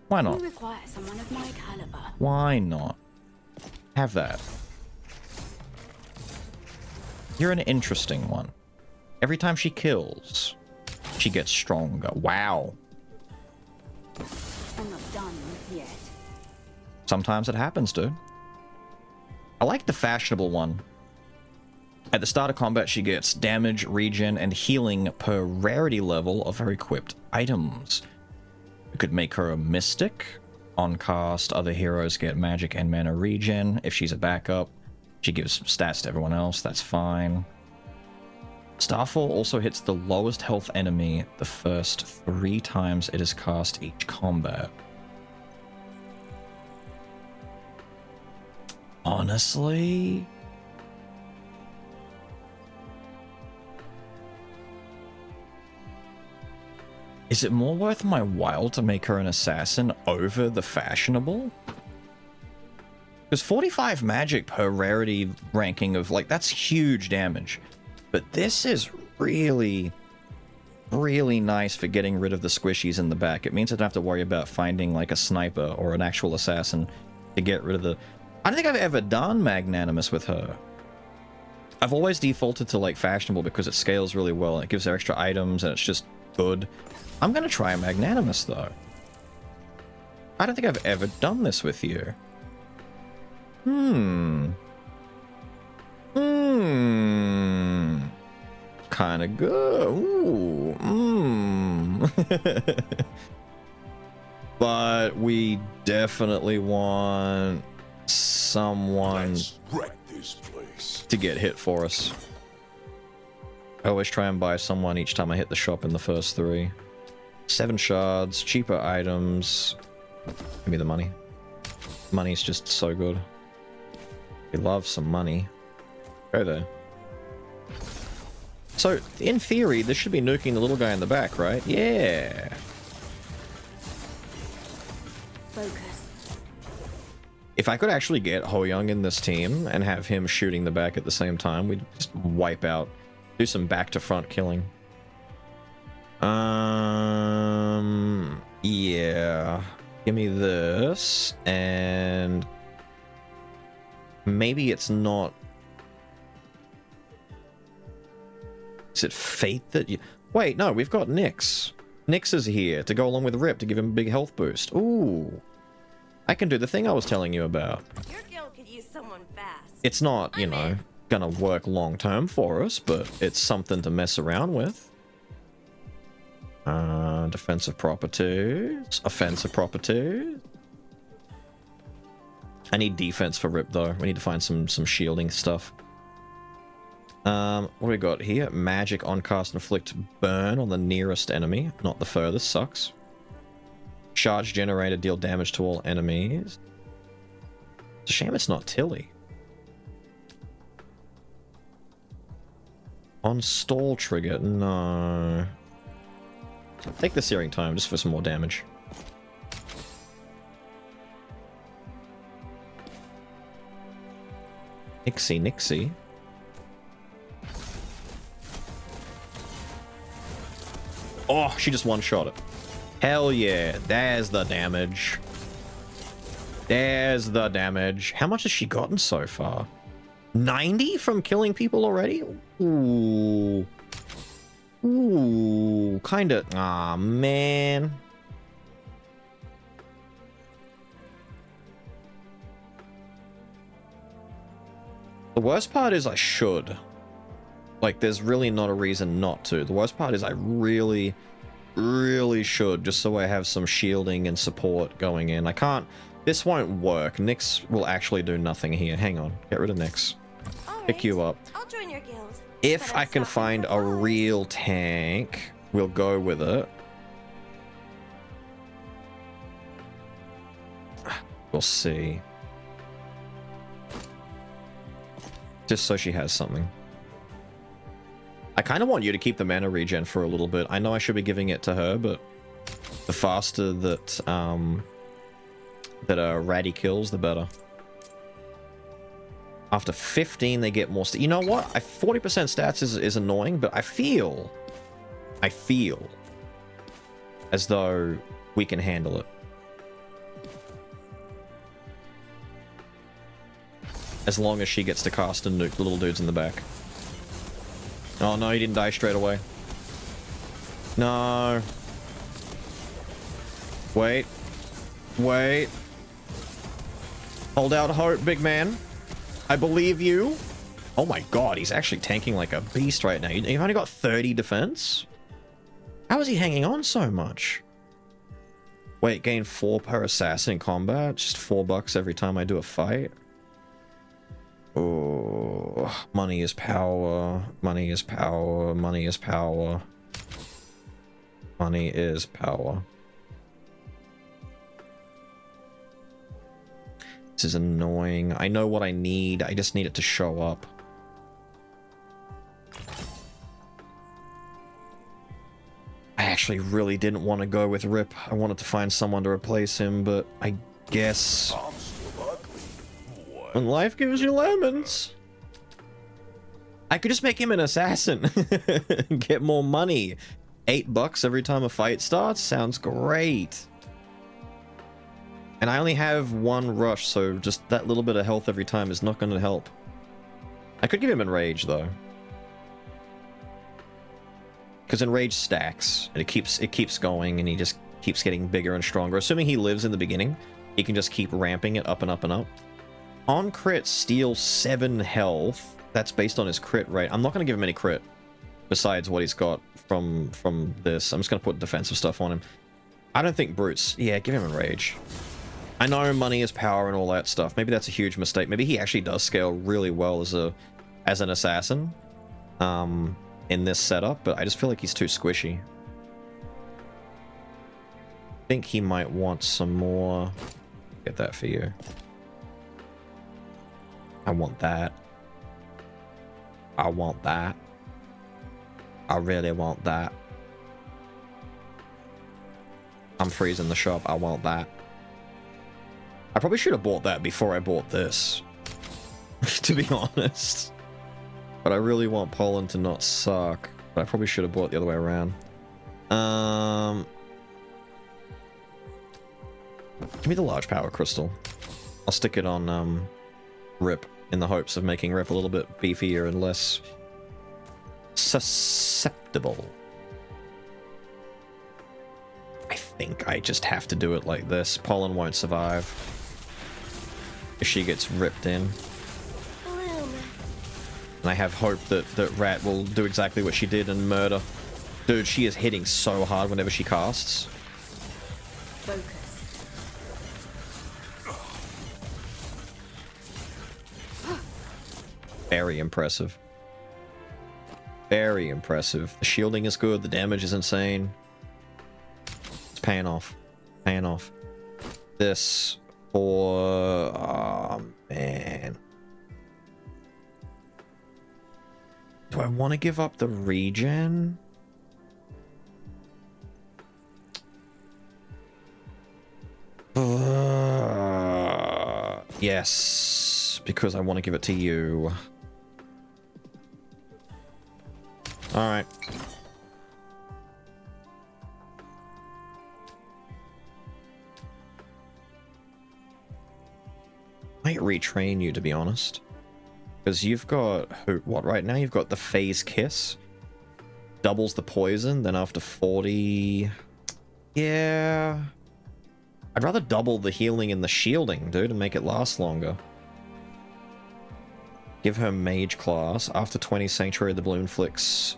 Speaker 1: Why not?
Speaker 4: We require someone of my caliber.
Speaker 1: Why not? Have that. You're an interesting one. Every time she kills, she gets stronger. Wow.
Speaker 4: I'm not done yet.
Speaker 1: Sometimes it happens, dude. I like the fashionable one. At the start of combat, she gets damage, regen, and healing per rarity level of her equipped items. We could make her a mystic. On cast, other heroes get magic and mana regen. If she's a backup, she gives stats to everyone else. That's fine. Starfall also hits the lowest health enemy the first 3 times it is cast each combat. Honestly... Is it more worth my while to make her an assassin over the fashionable? Because 45 magic per rarity ranking of, like, that's huge damage. But this is really, really nice for getting rid of the squishies in the back. It means I don't have to worry about finding, like, a sniper or an actual assassin to get rid of the... I don't think I've ever done Magnanimous with her. I've always defaulted to, like, fashionable because it scales really well and it gives her extra items and it's just good. I'm gonna try a Magnanimous, though. I don't think I've ever done this with you. Kinda good. Ooh. But we definitely want someone to get hit for us. I always try and buy someone each time I hit the shop in the first 3. 7 shards, cheaper items. Give me the money. Money's just so good. We love some money. Go there. So, in theory, this should be nuking the little guy in the back, right? Yeah.
Speaker 4: Focus.
Speaker 1: If I could actually get Hoyoung in this team and have him shooting the back at the same time, we'd just wipe out. Do some back-to-front killing. Yeah. Give me this, and maybe it's not... Is it fate that you... Wait, no, we've got Nyx. Nyx is here to go along with Rip to give him a big health boost. Ooh. I can do the thing I was telling you about.
Speaker 5: Your guild could use someone fast.
Speaker 1: It's not, you know, gonna work long term for us, but it's something to mess around with. Defensive properties, offensive properties. I need defense for Rip though. We need to find some shielding stuff. What do we got here? Magic on cast inflict burn on the nearest enemy, not the furthest. Sucks. Charge generator deal damage to all enemies. It's a shame it's not Tilly. On stall trigger, no. Take the searing time just for some more damage. Nixie. Oh, she just one-shot it. Hell yeah, there's the damage. There's the damage. How much has she gotten so far? 90 from killing people already? Ooh. Ooh, kinda. Aw, man. The worst part is I should. Like, there's really not a reason not to. The worst part is I really should, just so I have some shielding and support going in. I can't... This won't work. Nyx will actually do nothing here. Hang on. Get rid of Nyx. Pick you up.
Speaker 3: I'll join your guild.
Speaker 1: If I can find a real tank, we'll go with it. We'll see. Just so she has something. I kind of want you to keep the mana regen for a little bit. I know I should be giving it to her, but the faster that Ratty kills, the better. After 15, they get more. You know what? 40% stats is annoying, but I feel as though we can handle it. As long as she gets to cast and nuke the little dudes in the back. Oh no, he didn't die straight away. No. Wait. Hold out hope, big man. I believe you. Oh my god, he's actually tanking like a beast right now. You've only got 30 defense? How is he hanging on so much? Wait, gain 4 per assassin in combat? Just $4 every time I do a fight? Oh, money is power. Money is power. Money is power. Money is power. This is annoying. I know what I need. I just need it to show up. I actually really didn't want to go with Rip. I wanted to find someone to replace him, but I guess... When life gives you lemons. I could just make him an assassin. Get more money. $8 every time a fight starts? Sounds great. And I only have 1 rush, so just that little bit of health every time is not going to help. I could give him Enrage, though. Because Enrage stacks, and it keeps going, and he just keeps getting bigger and stronger. Assuming he lives in the beginning, he can just keep ramping it up and up and up. On crit, steal 7 health. That's based on his crit rate. I'm not going to give him any crit, besides what he's got from this. I'm just going to put defensive stuff on him. I don't think Brutes... Yeah, give him Enrage. I know money is power and all that stuff. Maybe that's a huge mistake. Maybe he actually does scale really well as an assassin in this setup, but I just feel like he's too squishy. I think he might want some more. Get that for you. I want that. I want that. I really want that. I'm freezing the shop. I want that. I probably should have bought that before I bought this, to be honest. But I really want Poland to not suck. But I probably should have bought it the other way around. Give me the large power crystal. I'll stick it on Rip in the hopes of making Rip a little bit beefier and less susceptible. I think I just have to do it like this. Pollen won't survive if she gets ripped in. And I have hope that Rat will do exactly what she did and murder. Dude, she is hitting so hard whenever she casts.
Speaker 4: Focus.
Speaker 1: Very impressive. Very impressive. The shielding is good. The damage is insane. It's paying off. Paying off. This for... Oh, man. Do I want to give up the regen? Yes, because I want to give it to you. Alright. Might retrain you, to be honest. Because you've got... What, right now? You've got the Phase Kiss. Doubles the poison, then after 40... Yeah... I'd rather double the healing and the shielding, dude, and make it last longer. Give her Mage class. After 20 Sanctuary, the balloon flicks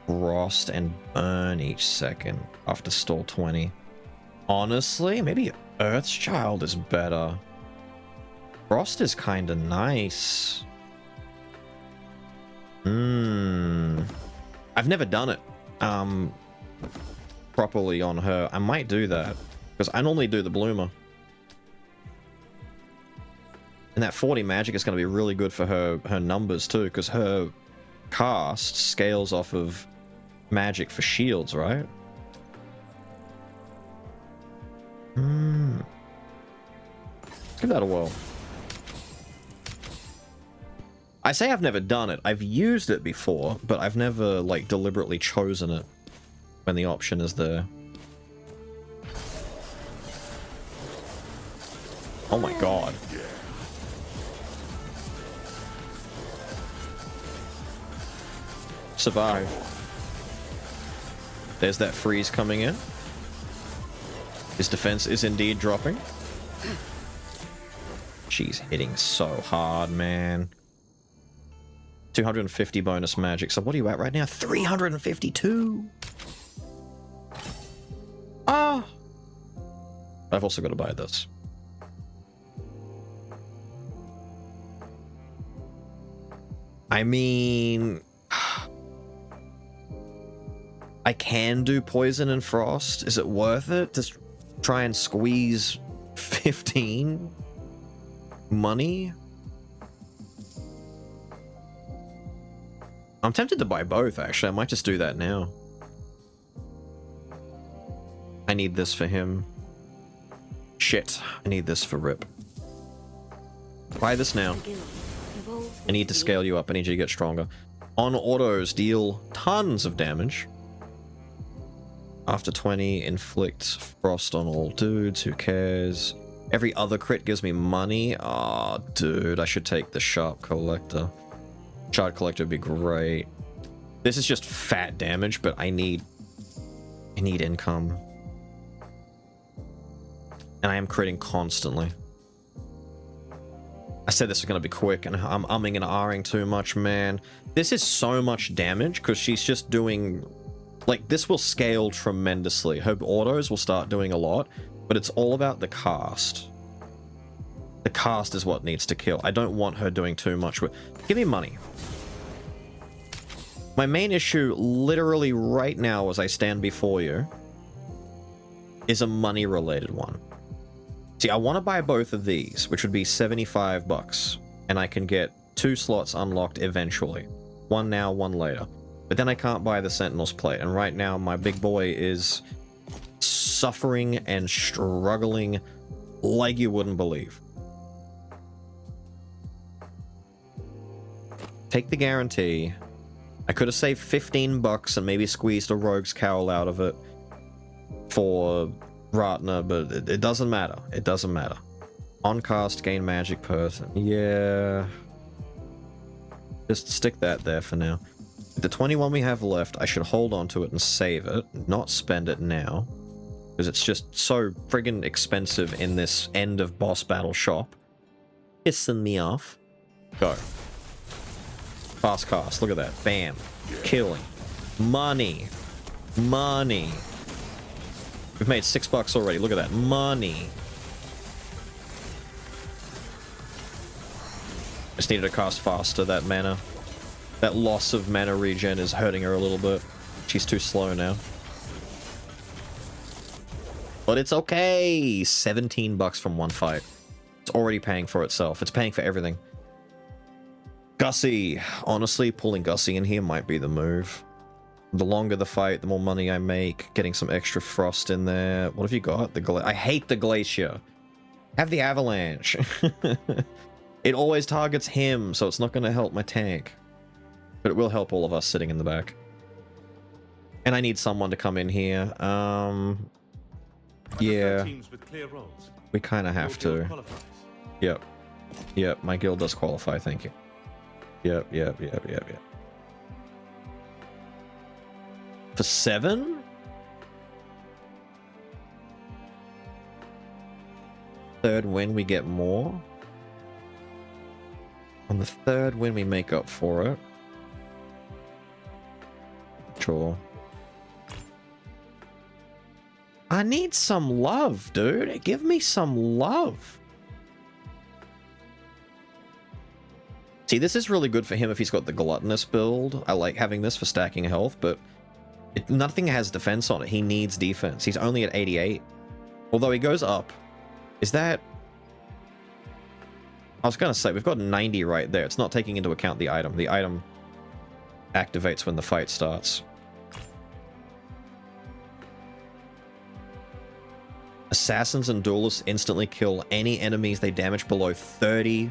Speaker 1: Frost and Burn each second. After stall 20. Honestly, maybe Earthchild is better. Frost is kind of nice. I've never done it properly on her. I might do that. Because I normally do the Bloomer. And that 40 magic is going to be really good for her numbers too, because her cast scales off of magic for shields, right? Let's give that a whirl. I say I've never done it. I've used it before, but I've never, like, deliberately chosen it when the option is there. Oh my god. Survive. There's that freeze coming in. His defense is indeed dropping. She's hitting so hard, man. 250 bonus magic. So what are you at right now? 352. Ah. I've also got to buy this. I mean, I can do poison and frost. Is it worth it to try and squeeze 15 money? I'm tempted to buy both, actually. I might just do that now. I need this for him. Shit, I need this for Rip. Buy this now. I need to scale you up. I need you to get stronger. On autos, deal tons of damage. After 20, inflict frost on all dudes. Who cares? Every other crit gives me money. Oh, dude, I should take the Sharp Collector. Shard Collector would be great. This is just fat damage, but I need income. And I am critting constantly. I said this was going to be quick, and I'm umming and ahhing too much, man. This is so much damage, because she's just doing... Like, this will scale tremendously. Her autos will start doing a lot, but it's all about the cast. The cast is what needs to kill. I don't want her doing too much. Give me money. My main issue, literally right now as I stand before you, is a money-related one. See, I want to buy both of these, which would be 75 bucks, and I can get 2 slots unlocked eventually. One now, one later. But then I can't buy the Sentinel's plate, and right now my big boy is suffering and struggling like you wouldn't believe. Take the guarantee. I could have saved 15 bucks and maybe squeezed a Rogue's Cowl out of it for Ratner, but it doesn't matter. It doesn't matter. On cast, gain magic person. Yeah. Just stick that there for now. The 21 we have left, I should hold on to it and save it, not spend it now. Because it's just so friggin' expensive in this end of boss battle shop. Pissing me off. Go. Fast cast. Look at that. Bam. Killing. Money. Money. We've made $6 already. Look at that. Money. Just needed to cast faster, that mana. That loss of mana regen is hurting her a little bit. She's too slow now. But it's okay. $17 from one fight. It's already paying for itself. It's paying for everything. Gussie. Honestly, pulling Gussie in here might be the move. The longer the fight, the more money I make. Getting some extra frost in there. What have you got? I hate the glacier. Have the avalanche. It always targets him, so it's not going to help my tank. But it will help all of us sitting in the back. And I need someone to come in here. Yeah. We kind of have to. Yep. Yep, my guild does qualify, thank you. Yep. For 7? Third win, we get more. On the third win, we make up for it. Sure. I need some love, dude. Give me some love. See, this is really good for him if he's got the gluttonous build. I like having this for stacking health, but nothing has defense on it. He needs defense. He's only at 88. Although he goes up. Is that... I was going to say, we've got 90 right there. It's not taking into account the item. The item activates when the fight starts. Assassins and duelists instantly kill any enemies they damage below 30%.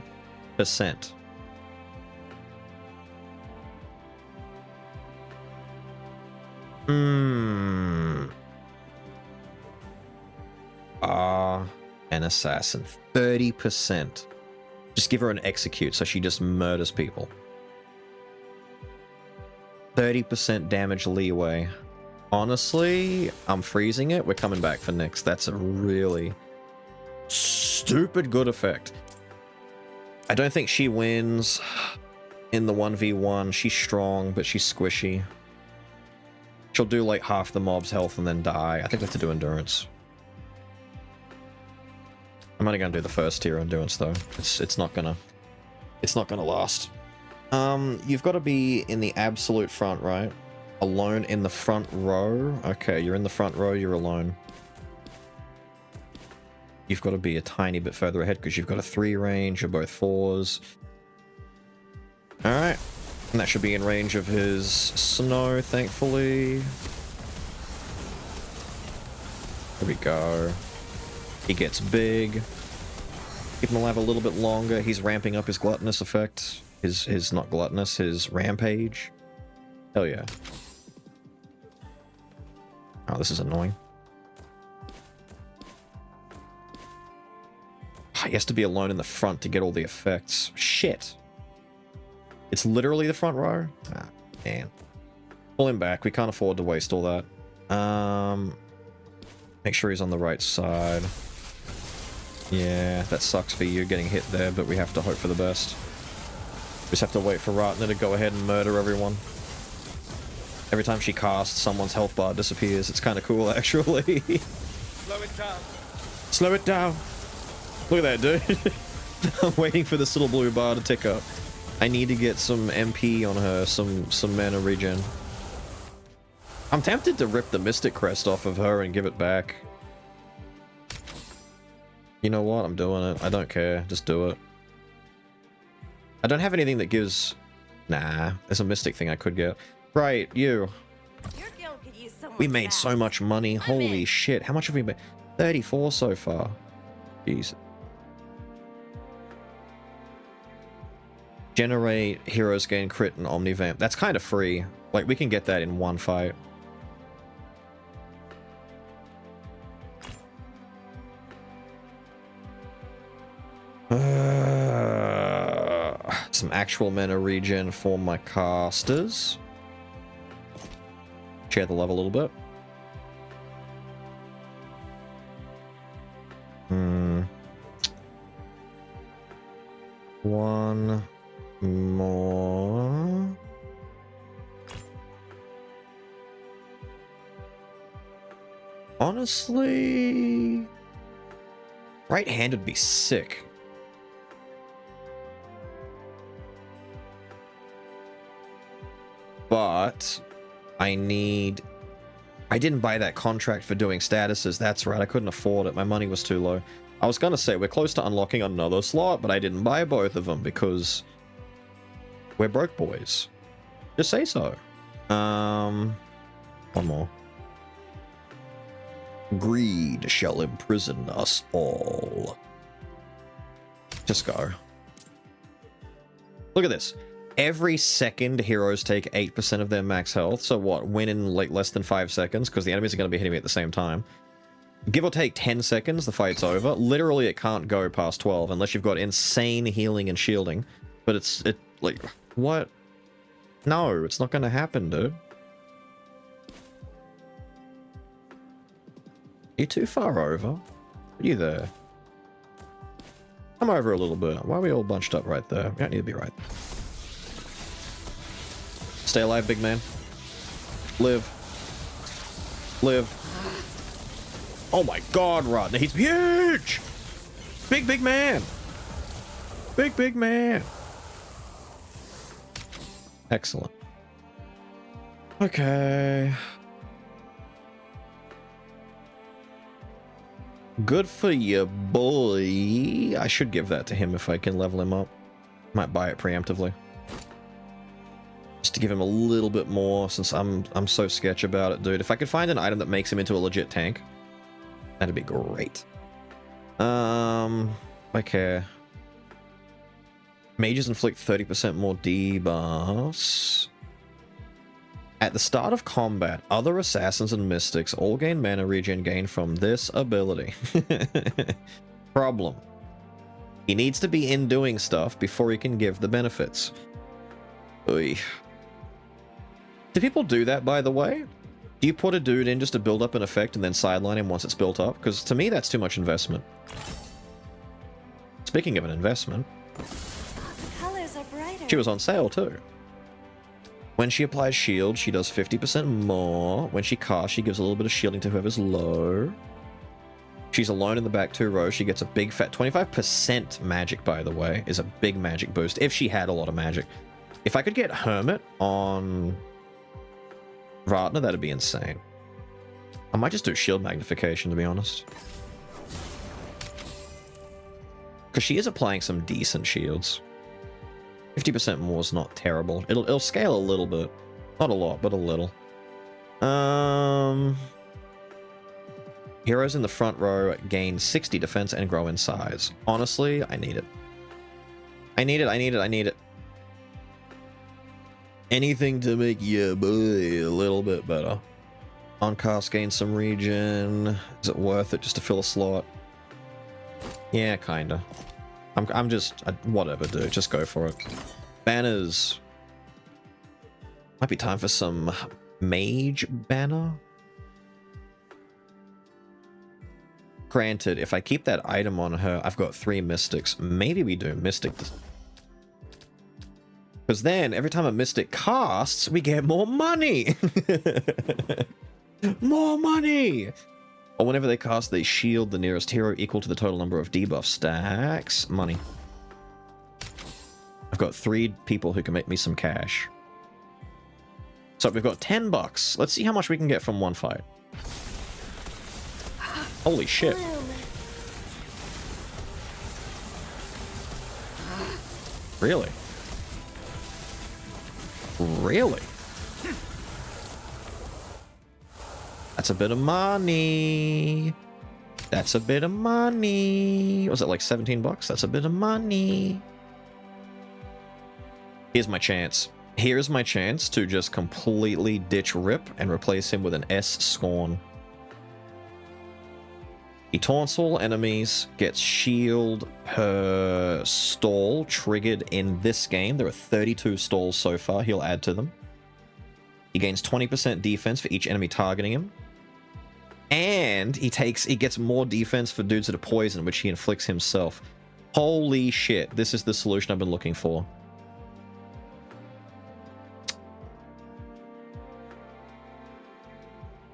Speaker 1: An assassin. 30%. Just give her an execute so she just murders people. 30% damage leeway. Honestly, I'm freezing it. We're coming back for Nyx. That's a really stupid good effect. I don't think she wins in the 1v1. She's strong, but she's squishy. She'll do like half the mob's health and then die. I think I have to do endurance. I'm only gonna do the first tier endurance though. It's not gonna last. You've got to be in the absolute front, right? Alone in the front row. Okay, you're in the front row. You're alone. You've got to be a tiny bit further ahead because you've got a 3 range. You're both 4s. All right, and that should be in range of his snow, thankfully. Here we go. He gets big. Keep him alive a little bit longer. He's ramping up his gluttonous effect. His not gluttonous, his rampage. Hell yeah. Oh, this is annoying. He has to be alone in the front to get all the effects. Shit. It's literally the front row? Ah, man. Pull him back. We can't afford to waste all that. Make sure he's on the right side. Yeah, that sucks for you getting hit there, but we have to hope for the best. Just have to wait for Ratner to go ahead and murder everyone. Every time she casts, someone's health bar disappears. It's kind of cool, actually.
Speaker 2: Slow it down.
Speaker 1: Slow it down. Look at that, dude. I'm waiting for this little blue bar to tick up. I need to get some MP on her, some mana regen. I'm tempted to rip the Mystic Crest off of her and give it back. You know what? I'm doing it. I don't care. Just do it. I don't have anything that gives... Nah, there's a Mystic thing I could get. Right, you.
Speaker 3: Your guild could use someone
Speaker 1: We made so
Speaker 3: fast.
Speaker 1: much money.
Speaker 3: I'm
Speaker 1: Holy
Speaker 3: in.
Speaker 1: shit. How much have we made? 34 so far. Jeez. Generate heroes gain crit and omnivamp. That's kind of free. Like, we can get that in one fight. Some actual mana regen for my casters. Share the love a little bit. One more. Honestly, right-handed would be sick. But I didn't buy that contract for doing statuses. That's right, I couldn't afford it. My money was too low. I was gonna say we're close to unlocking another slot, but I didn't buy both of them because we're broke boys. Just say so. One more. Greed shall imprison us all. Just go. Look at this. Every second, heroes take 8% of their max health. So what? Win in like less than 5 seconds because the enemies are going to be hitting me at the same time. Give or take 10 seconds, the fight's over. Literally, it can't go past 12 unless you've got insane healing and shielding. But it like, what? No, it's not going to happen, dude. You're too far over. Are you there? Come over a little bit. Why are we all bunched up right there? We don't need to be right there. Stay alive, big man. Live. Live. Oh my god, Rod. He's huge! Big man! Big man! Excellent. Okay. Good for you, boy. I should give that to him if I can level him up. Might buy it preemptively. Just to give him a little bit more, since I'm so sketch about it, dude. If I could find an item that makes him into a legit tank, that'd be great. Okay. Mages inflict 30% more debuffs. At the start of combat, other assassins and mystics all gain mana regen gain from this ability. Problem. He needs to be in doing stuff before he can give the benefits. Oy. Do people do that, by the way? Do you put a dude in just to build up an effect and then sideline him once it's built up? Because to me, that's too much investment. Speaking of an investment,
Speaker 3: The colors are brighter.
Speaker 1: she was on sale too. When she applies shield, she does 50% more. When she casts, she gives a little bit of shielding to whoever's low. She's alone in the back 2 rows. She gets a big fat 25% magic, by the way, is a big magic boost if she had a lot of magic. If I could get Hermit on Ratner, that'd be insane. I might just do shield magnification, to be honest. Because she is applying some decent shields. 50% more is not terrible. It'll scale a little bit. Not a lot, but a little. Heroes in the front row gain 60 defense and grow in size. Honestly, I need it. I need it. Anything to make your boy a little bit better. On cast, gain some regen. Is it worth it just to fill a slot? Yeah, kinda. I'm just whatever, dude. Just go for it. Banners. Might be time for some mage banner. Granted, if I keep that item on her, I've got 3 mystics. Maybe we do mystic. Because then, every time a mystic casts, we get more money! More money! Or whenever they cast, they shield the nearest hero equal to the total number of debuff stacks. Money. I've got 3 people who can make me some cash. So we've got 10 bucks. Let's see how much we can get from one fight. Holy shit.
Speaker 3: Bloom.
Speaker 1: Really? Really? That's a bit of money. That's a bit of money. Was it like 17 bucks? That's a bit of money. Here's my chance. Here's my chance to just completely ditch Rip and replace him with an S Scorn. He taunts all enemies, gets shield per stall triggered in this game. There are 32 stalls so far. He'll add to them. He gains 20% defense for each enemy targeting him. And he gets more defense for dudes that are poison, which he inflicts himself. Holy shit, this is the solution I've been looking for.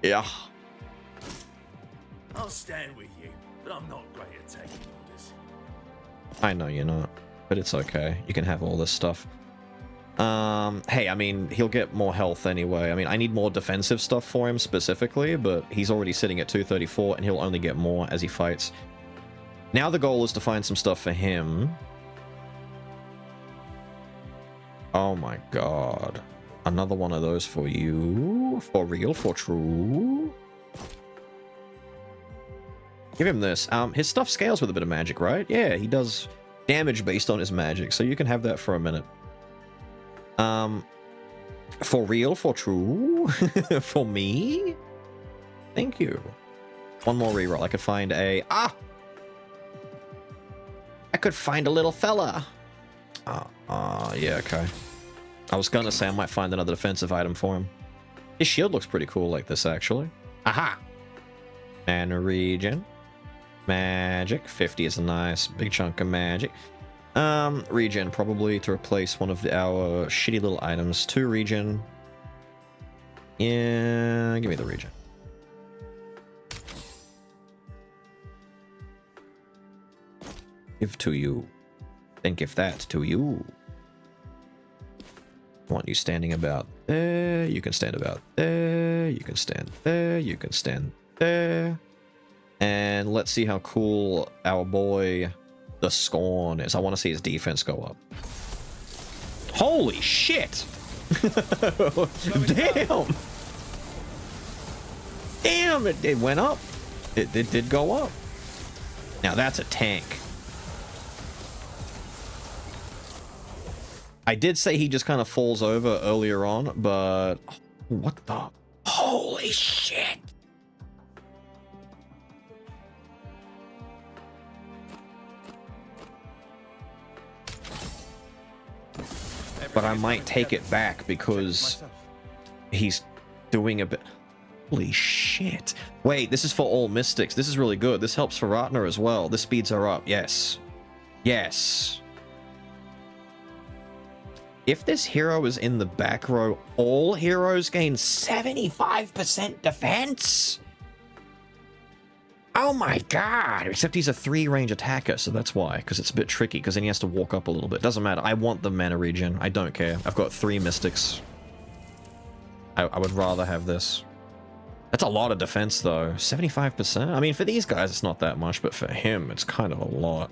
Speaker 1: Yeah.
Speaker 5: I'll stand with you, but I'm not great at taking orders.
Speaker 1: I know you're not, but it's okay. You can have all this stuff. Hey, I mean, he'll get more health anyway. I mean, I need more defensive stuff for him specifically, but he's already sitting at 234, and he'll only get more as he fights. Now the goal is to find some stuff for him. Oh my god. Another one of those for you. For real, for true. Give him this. His stuff scales with a bit of magic, right? Yeah, he does damage based on his magic, so you can have that for a minute. For real, for true, for me? Thank you. One more reroll. I could find a... I could find a little fella. Yeah, okay. I was gonna say I might find another defensive item for him. His shield looks pretty cool like this, actually. Aha! Mana regen. Magic. 50 is a nice big chunk of magic. Regen, probably to replace one of our shitty little items. 2 regen. Yeah, give me the regen. Give to you. Then give that to you. I want you standing about there. You can stand about there. You can stand there. You can stand there. And let's see how cool our boy... the Scorn is. I want to see his defense go up. Holy shit! Damn! Damn, it went up. It did go up. Now that's a tank. I did say he just kind of falls over earlier on, but... what the... holy shit! But I might take it back because he's doing a bit... holy shit. Wait, this is for all mystics. This is really good. This helps for Ratner as well. This speeds her up. Yes. Yes. If this hero is in the back row, all heroes gain 75% defense? Oh my god! Except he's a 3-range attacker, so that's why, because it's a bit tricky, because then he has to walk up a little bit. Doesn't matter. I want the mana regen. I don't care. I've got 3 mystics. I would rather have this. That's a lot of defense, though. 75%? I mean, for these guys, it's not that much, but for him, it's kind of a lot.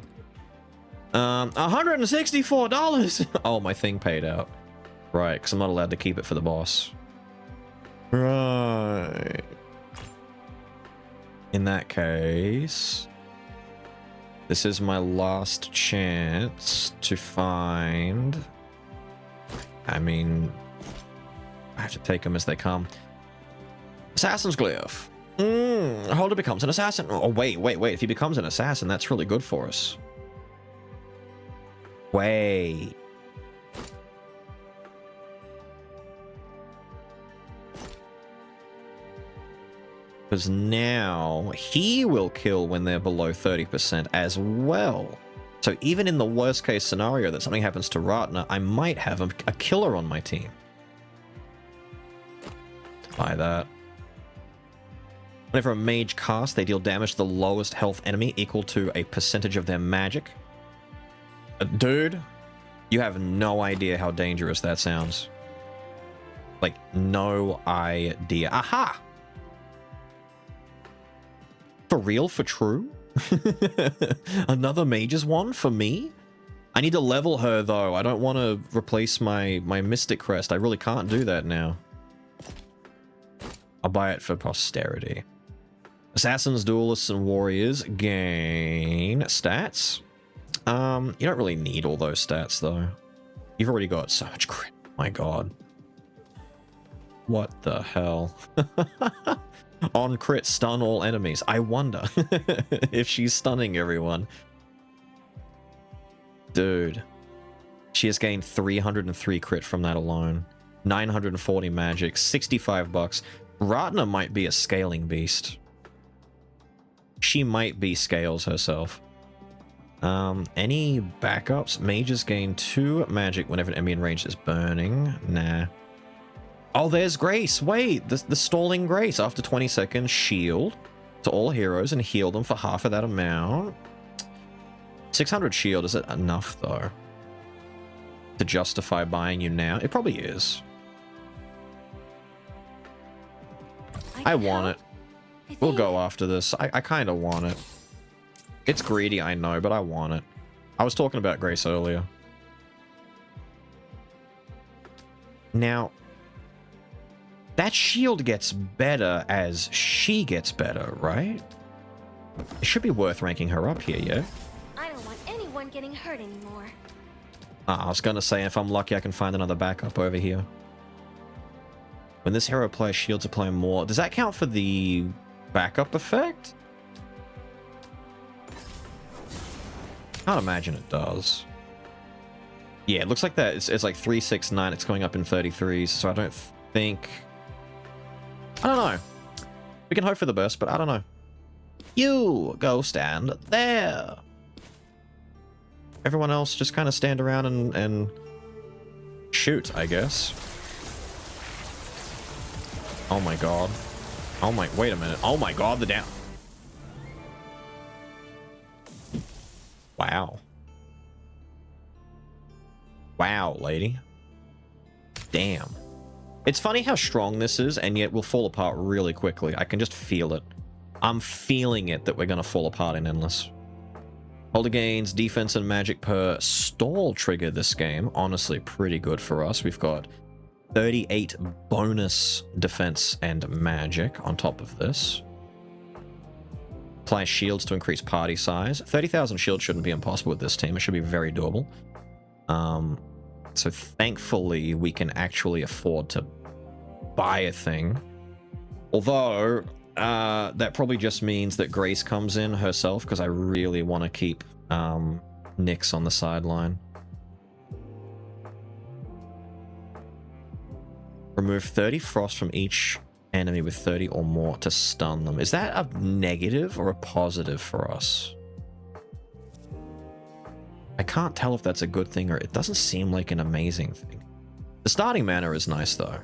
Speaker 1: $164! Oh, my thing paid out. Right, because I'm not allowed to keep it for the boss. Right. In that case, this is my last chance to find... I mean, I have to take them as they come. Assassin's Glyph. Holder becomes an assassin. Oh, wait. If he becomes an assassin, that's really good for us. Wait. Because now he will kill when they're below 30% as well. So even in the worst case scenario that something happens to Ratner, I might have a killer on my team. Buy that. Whenever a mage casts, they deal damage to the lowest health enemy equal to a percentage of their magic. Dude, you have no idea how dangerous that sounds. Like, no idea. Aha! For real? For true? Another mage's one for me? I need to level her, though. I don't want to replace my Mystic Crest. I really can't do that now. I'll buy it for posterity. Assassins, Duelists, and Warriors gain stats. You don't really need all those stats, though. You've already got so much crit. My god. What the hell? On crit, stun all enemies. I wonder if she's stunning everyone. Dude. She has gained 303 crit from that alone. 940 magic. 65 bucks. Ratner might be a scaling beast. She might be scales herself. Any backups? Mages gain 2 magic whenever an enemy in range is burning. Nah. Oh, there's Grace. Wait, the stalling Grace. After 20 seconds, shield. to all heroes and heal them for half of that amount. 600 shield, is it enough though to justify buying you now? It probably is. I want it. We'll go after this. I kind of want it. It's greedy, I know, but I want it. I was talking about Grace earlier. Now, that shield gets better as she gets better, right? It should be worth ranking her up here, yeah?
Speaker 3: I don't want anyone getting hurt anymore.
Speaker 1: I was gonna say, if I'm lucky, I can find another backup over here. When this hero applies shields, apply more. Does that count for the backup effect? Can't imagine it does. Yeah, it looks like that. It's like 369. It's going up in 33s, so I don't think... I don't know. We can hope for the best, but I don't know. You go stand there. Everyone else just kind of stand around and shoot, I guess. Oh my god. Oh my... Wait a minute. Oh my god, the down... Wow. Wow, lady. Damn. It's funny how strong this is, and yet we'll fall apart really quickly. I can just feel it. I'm feeling it that we're going to fall apart in Endless. Holder gains, defense, and magic per stall trigger this game. Honestly, pretty good for us. We've got 38 bonus defense and magic on top of this. Apply shields to increase party size. 30,000 shields shouldn't be impossible with this team. It should be very doable. So thankfully, we can actually afford to buy a thing. Although, that probably just means that Grace comes in herself, because I really want to keep Nyx on the sideline. Remove 30 frost from each enemy with 30 or more to stun them. Is that a negative or a positive for us? I can't tell if that's a good thing, or it doesn't seem like an amazing thing. The starting mana is nice though.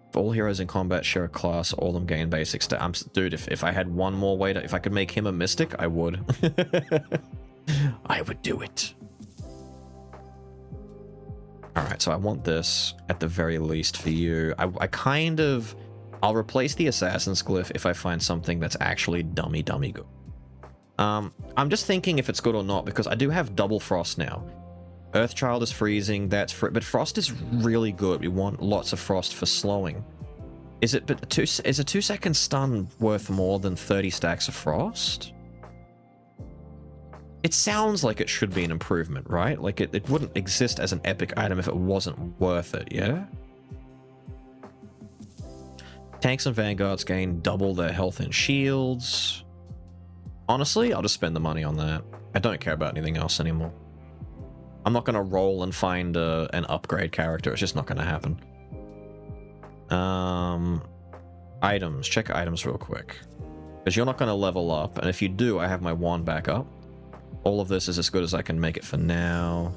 Speaker 1: If all heroes in combat share a class, all of them gain basic stats. Dude, if I had one more way to... If I could make him a mystic, I would. I would do it. Alright, so I want this at the very least for you. I kind of... I'll replace the Assassin's Glyph if I find something that's actually dummy good. I'm just thinking if it's good or not, because I do have double frost now. Earthchild is freezing, that's free, but frost is really good. We want lots of frost for slowing. Is a 2-second stun worth more than 30 stacks of frost? It sounds like it should be an improvement, right? Like it wouldn't exist as an epic item if it wasn't worth it, yeah? Tanks and vanguards gain double their health and shields. Honestly, I'll just spend the money on that. I don't care about anything else anymore. I'm not going to roll and find an upgrade character. It's just not going to happen. Items. Check items real quick. Because you're not going to level up. And if you do, I have my wand back up. All of this is as good as I can make it for now.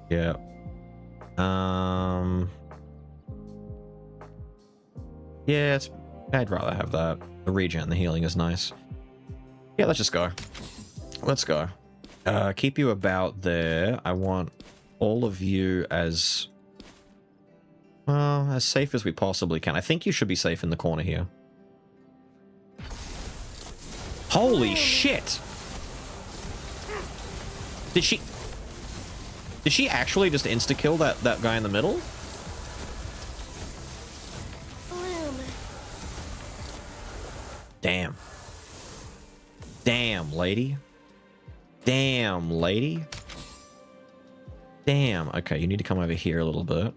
Speaker 1: Yeah. Yeah, I'd rather have that. The regen and the healing is nice. Yeah, let's just go. Let's go. Keep you about there. I want all of you as... well, as safe as we possibly can. I think you should be safe in the corner here. Holy shit! Did she actually just insta-kill that guy in the middle?
Speaker 3: Bloom.
Speaker 1: Damn. Damn, lady. Damn, lady. Damn. Okay, you need to come over here a little bit.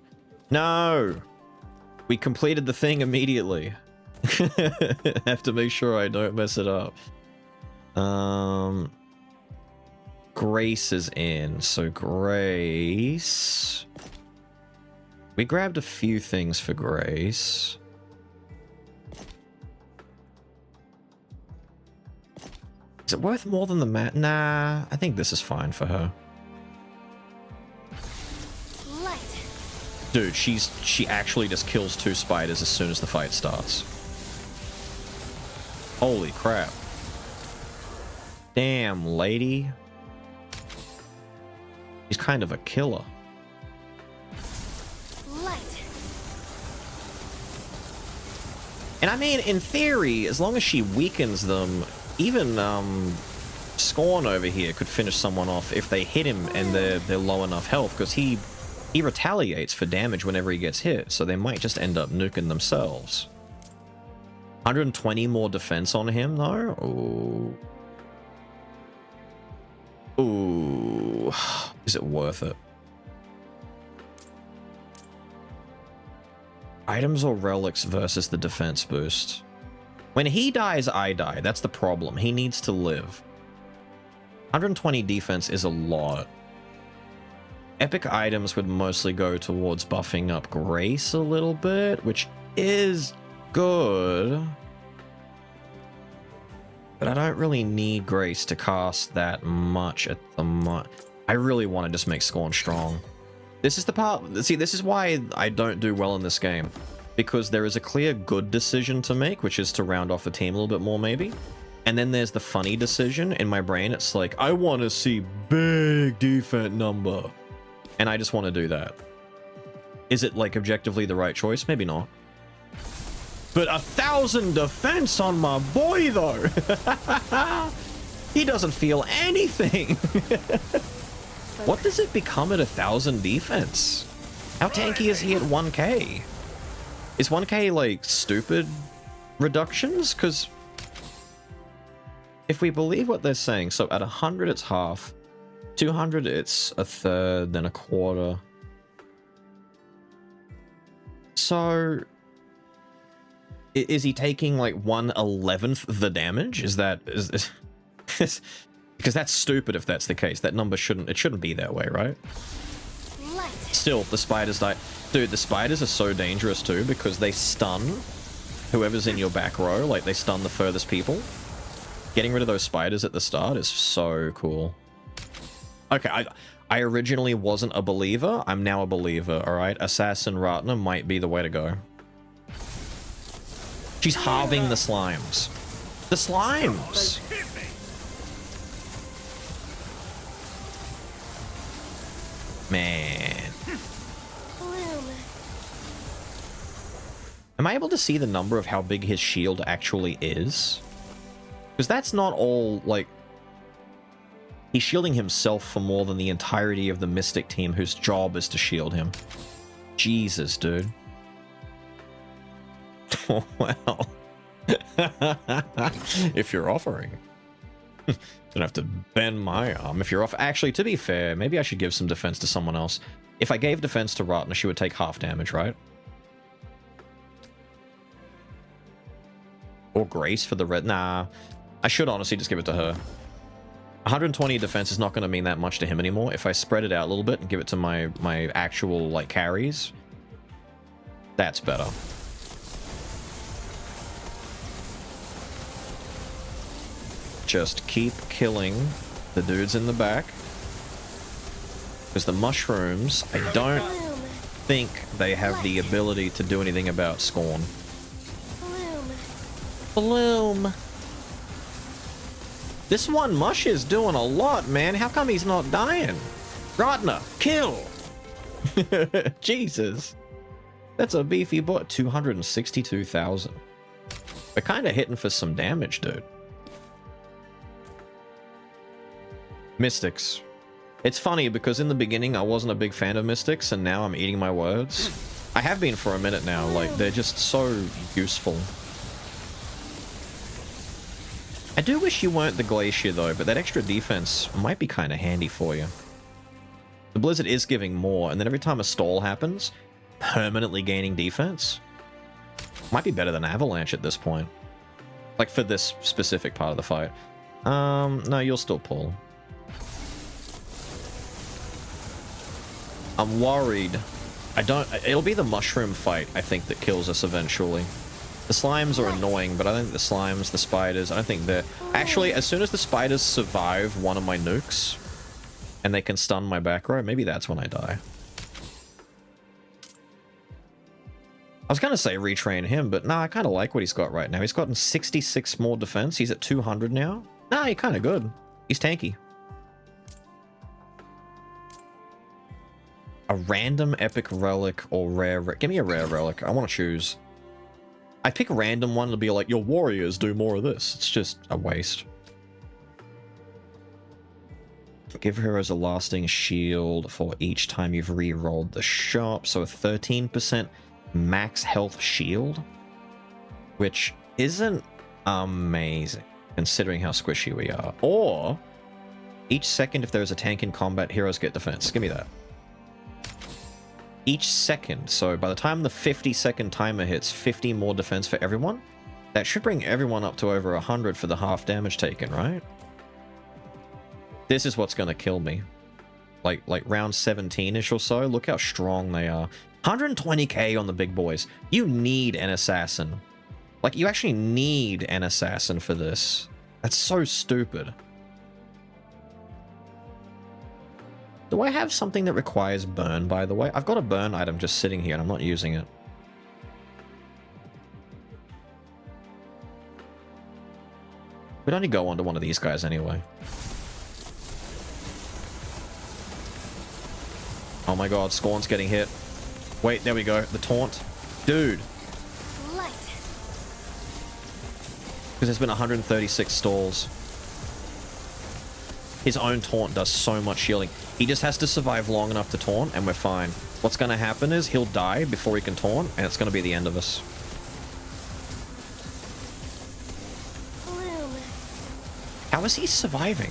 Speaker 1: No! We completed the thing immediately. Have to make sure I don't mess it up. Grace is in. So Grace... We grabbed a few things for Grace. Is it worth more than the mat? Nah, I think this is fine for her.
Speaker 3: Light.
Speaker 1: Dude, she actually just kills 2 spiders as soon as the fight starts. Holy crap. Damn, lady. He's kind of a killer.
Speaker 3: Light.
Speaker 1: And I mean, in theory, as long as she weakens them, even Scorn over here could finish someone off if they hit him and they're low enough health, because he retaliates for damage whenever he gets hit, so they might just end up nuking themselves. 120 more defense on him, though? Ooh. Ooh. Is it worth it? Items or relics versus the defense boost. When he dies, I die. That's the problem. He needs to live. 120 defense is a lot. Epic items would mostly go towards buffing up Grace a little bit, which is good. But I don't really need Grace to cast that much at the moment. I really want to just make Scorn strong. This is the part... See, this is why I don't do well in this game. Because there is a clear good decision to make, which is to round off the team a little bit more, maybe. And then there's the funny decision. In my brain, it's like, I want to see big defense number. And I just want to do that. Is it, like, objectively the right choice? Maybe not. But 1,000 defense on my boy, though. He doesn't feel anything. What does it become at 1,000 defense? How tanky is he at 1k? Is 1k, like, stupid reductions? Because if we believe what they're saying, so at 100 it's half, 200 it's a third, then a quarter. So is he taking like 1/11th the damage? Is that because that's stupid if that's the case. That number shouldn't be that way, right?
Speaker 3: Light.
Speaker 1: Still, the spiders die. Dude, the spiders are so dangerous too because they stun whoever's in your back row. Like, they stun the furthest people. Getting rid of those spiders at the start is so cool. Okay, I originally wasn't a believer. I'm now a believer, alright? Assassin Ratna might be the way to go. She's halving the slimes. The slimes! Man.
Speaker 3: Bloom.
Speaker 1: Am I able to see the number of how big his shield actually is? Because that's not all, like... He's shielding himself for more than the entirety of the Mystic team whose job is to shield him. Jesus, dude. Oh, well. If you're offering. Don't have to bend my arm if you're off. Actually, to be fair, maybe I should give some defense to someone else. If I gave defense to Ratna, she would take half damage, right? Or Grace for the red. Nah, I should honestly just give it to her. 120 defense is not going to mean that much to him anymore. If I spread it out a little bit and give it to my actual, like, carries, that's better. Just keep killing the dudes in the back. Because the mushrooms, I don't think they have the ability to do anything about Scorn. Bloom. This one mush is doing a lot, man. How come he's not dying? Ratna, kill! Jesus. That's a beefy boy. 262,000. We're kind of hitting for some damage, dude. Mystics. It's funny because in the beginning I wasn't a big fan of Mystics, and now I'm eating my words. I have been for a minute now. Like, they're just so useful. I do wish you weren't the Glacier, though, but that extra defense might be kind of handy for you. The Blizzard is giving more, and then every time a stall happens, permanently gaining defense. Might be better than Avalanche at this point. Like, for this specific part of the fight. No, you'll still pull. I'm worried. It'll be the mushroom fight, I think, that kills us eventually. The slimes are annoying, but I think the slimes, the spiders, I don't think they're... Actually, as soon as the spiders survive one of my nukes, and they can stun my back row, maybe that's when I die. I was gonna say retrain him, but nah, I kind of like what he's got right now. He's gotten 66 more defense. He's at 200 now. Nah, he's kind of good. He's tanky. A random epic relic or rare. Give me a rare relic. I want to choose. I pick a random one to be like, your warriors do more of this. It's just a waste. Give heroes a lasting shield for each time you've re-rolled the shop. So a 13% max health shield, which isn't amazing considering how squishy we are. Or each second if there's a tank in combat, heroes get defense. Give me that. Each second, so by the time the 50-second timer hits, 50 more defense for everyone. That should bring everyone up to over 100 for the half damage taken, right? This is what's gonna kill me. Like round 17-ish or so. Look how strong they are. 120k on the big boys. You need an assassin. Like, you actually need an assassin for this. That's so stupid. Do I have something that requires burn, by the way? I've got a burn item just sitting here and I'm not using it. We'd only go onto one of these guys anyway. Oh my god, Scorn's getting hit. Wait, there we go. The taunt. Dude.
Speaker 3: Light.
Speaker 1: Because there's been 136 stalls. His own taunt does so much healing. He just has to survive long enough to taunt, and we're fine. What's going to happen is he'll die before he can taunt, and it's going to be the end of us.
Speaker 3: Bloom.
Speaker 1: How is he surviving?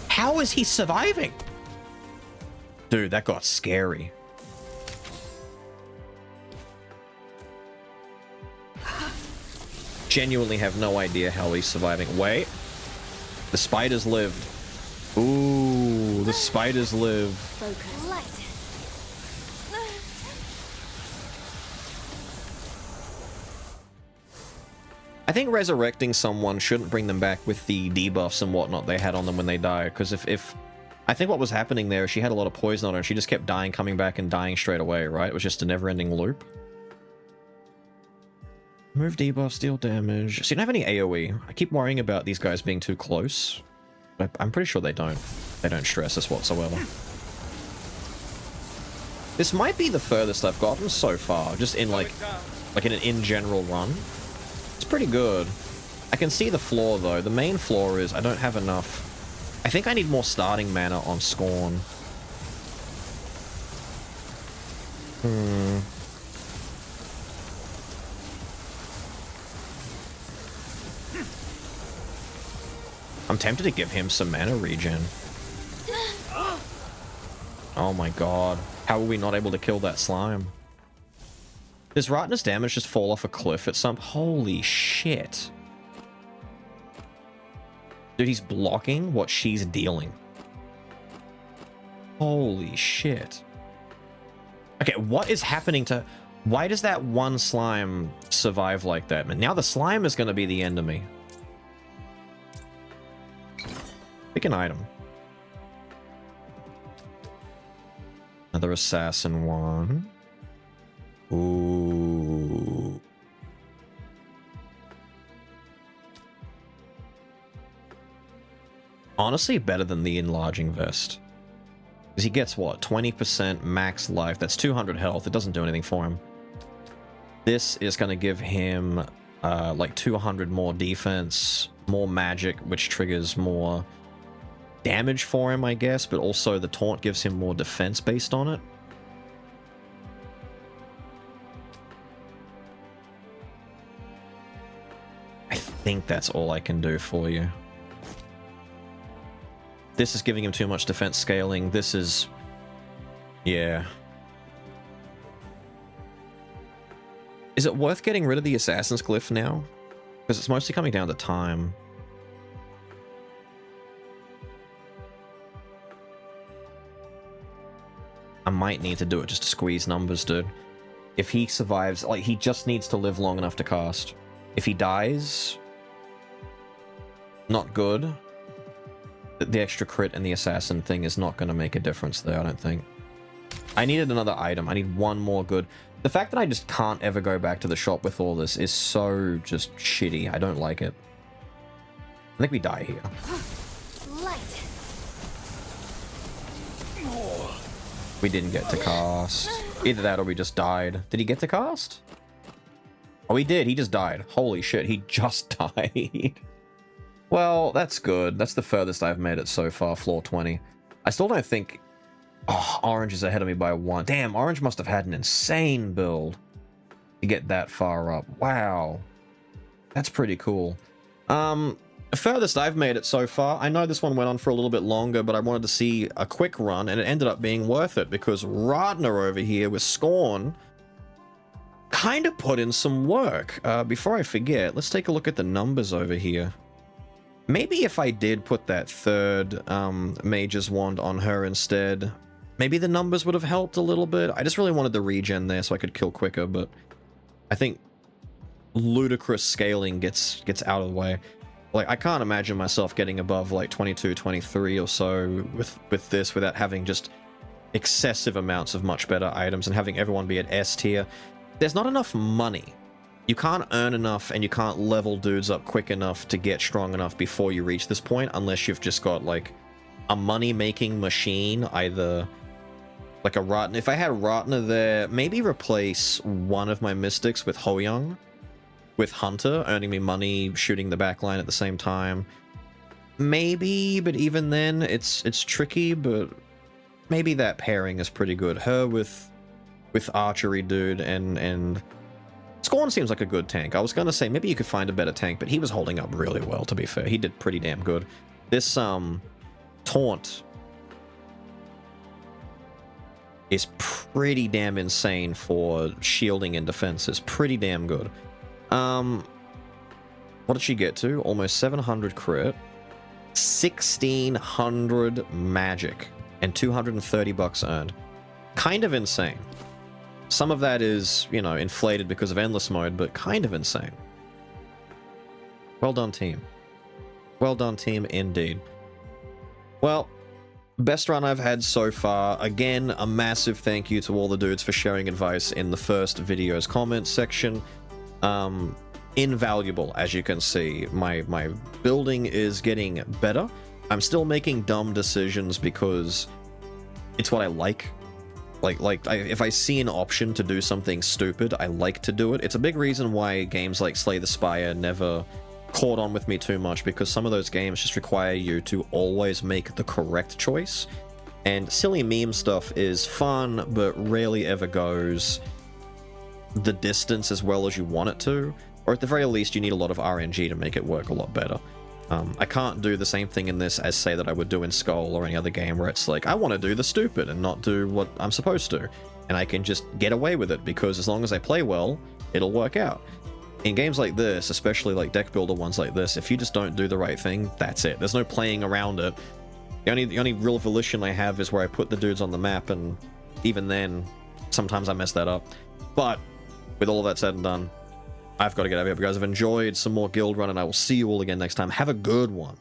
Speaker 1: How is he surviving? Dude, that got scary. Genuinely have no idea how he's surviving. Wait. The spiders lived. Ooh, the spiders live.
Speaker 3: Focus. Light.
Speaker 1: I think resurrecting someone shouldn't bring them back with the debuffs and whatnot they had on them when they die, because if I think what was happening there, she had a lot of poison on her and she just kept dying, coming back and dying straight away, right? It was just a never-ending loop. Move debuff, deal damage. So you don't have any AoE. I keep worrying about these guys being too close. But I'm pretty sure they don't. They don't stress us whatsoever. This might be the furthest I've gotten so far, just in like in general run. It's pretty good. I can see the flaw though. The main flaw is I don't have enough. I think I need more starting mana on Scorn. I'm tempted to give him some mana regen. Oh my god. How are we not able to kill that slime? Does Ratna's damage just fall off a cliff at some... Holy shit. Dude, he's blocking what she's dealing. Holy shit. Okay, what is happening to... Why does that one slime survive like that, man? Now the slime is going to be the enemy. Pick an item. Another assassin one. Ooh. Honestly, better than the enlarging vest. Because he gets what? 20% max life. That's 200 health. It doesn't do anything for him. This is going to give him like 200 more defense, more magic, which triggers more damage for him, I guess, but also the taunt gives him more defense based on it. I think that's all I can do for you. This is giving him too much defense scaling. This is... yeah. Is it worth getting rid of the Assassin's Glyph now? Because it's mostly coming down to time. I might need to do it just to squeeze numbers, dude. If he survives, like, he just needs to live long enough to cast. If he dies, not good. The extra crit and the assassin thing is not going to make a difference there, I don't think. I needed another item. I need one more good. The fact that I just can't ever go back to the shop with all this is so just shitty. I don't like it. I think we die here.
Speaker 3: Light.
Speaker 1: We didn't get to cast. Either that or we just died. Did he get to cast? Oh, he did. He just died. Holy shit, he just died. Well, that's good. That's the furthest I've made it so far, floor 20. I still don't think... Oh, Orange is ahead of me by 1. Damn, Orange must have had an insane build to get that far up. Wow. That's pretty cool. Furthest I've made it so far. I know this one went on for a little bit longer, but I wanted to see a quick run, and it ended up being worth it because Ratner over here with Scorn kind of put in some work. Before I forget, let's take a look at the numbers over here. Maybe if I did put that third Mage's Wand on her instead, maybe the numbers would have helped a little bit. I just really wanted the regen there so I could kill quicker, but I think ludicrous scaling gets out of the way. Like, I can't imagine myself getting above like 22, 23 or so with this without having just excessive amounts of much better items and having everyone be at S tier. There's not enough money. You can't earn enough and you can't level dudes up quick enough to get strong enough before you reach this point unless you've just got like a money-making machine, either like a Ratner. If I had Ratner there, maybe replace one of my Mystics with Ho-Young, with Hunter, earning me money, shooting the backline at the same time. Maybe, but even then, it's tricky, but maybe that pairing is pretty good. Her with Archery dude and Scorn seems like a good tank. I was gonna say maybe you could find a better tank, but he was holding up really well, to be fair. He did pretty damn good. This Taunt is pretty damn insane for shielding and defense. It's pretty damn good. What did she get to? Almost 700 crit, 1600 magic, and 230 bucks earned. Kind of insane. Some of that is, you know, inflated because of endless mode, but kind of insane. Well done, team. Well done, team, indeed. Well, best run I've had so far. Again, a massive thank you to all the dudes for sharing advice in the first video's comments section. Invaluable, as you can see. My building is getting better. I'm still making dumb decisions because it's what I like. If I see an option to do something stupid, I like to do it. It's a big reason why games like Slay the Spire never caught on with me too much, because some of those games just require you to always make the correct choice. And silly meme stuff is fun, but rarely ever goes the distance as well as you want it to. Or at the very least, you need a lot of RNG to make it work a lot better. I can't do the same thing in this as, say, that I would do in Skull or any other game where it's like, I want to do the stupid and not do what I'm supposed to. And I can just get away with it because as long as I play well, it'll work out. In games like this, especially like deck builder ones like this, if you just don't do the right thing, that's it. There's no playing around it. The only real volition I have is where I put the dudes on the map, and even then, sometimes I mess that up. But with all of that said and done, I've got to get out of here. If you guys have enjoyed some more Guildrun, and I will see you all again next time. Have a good one.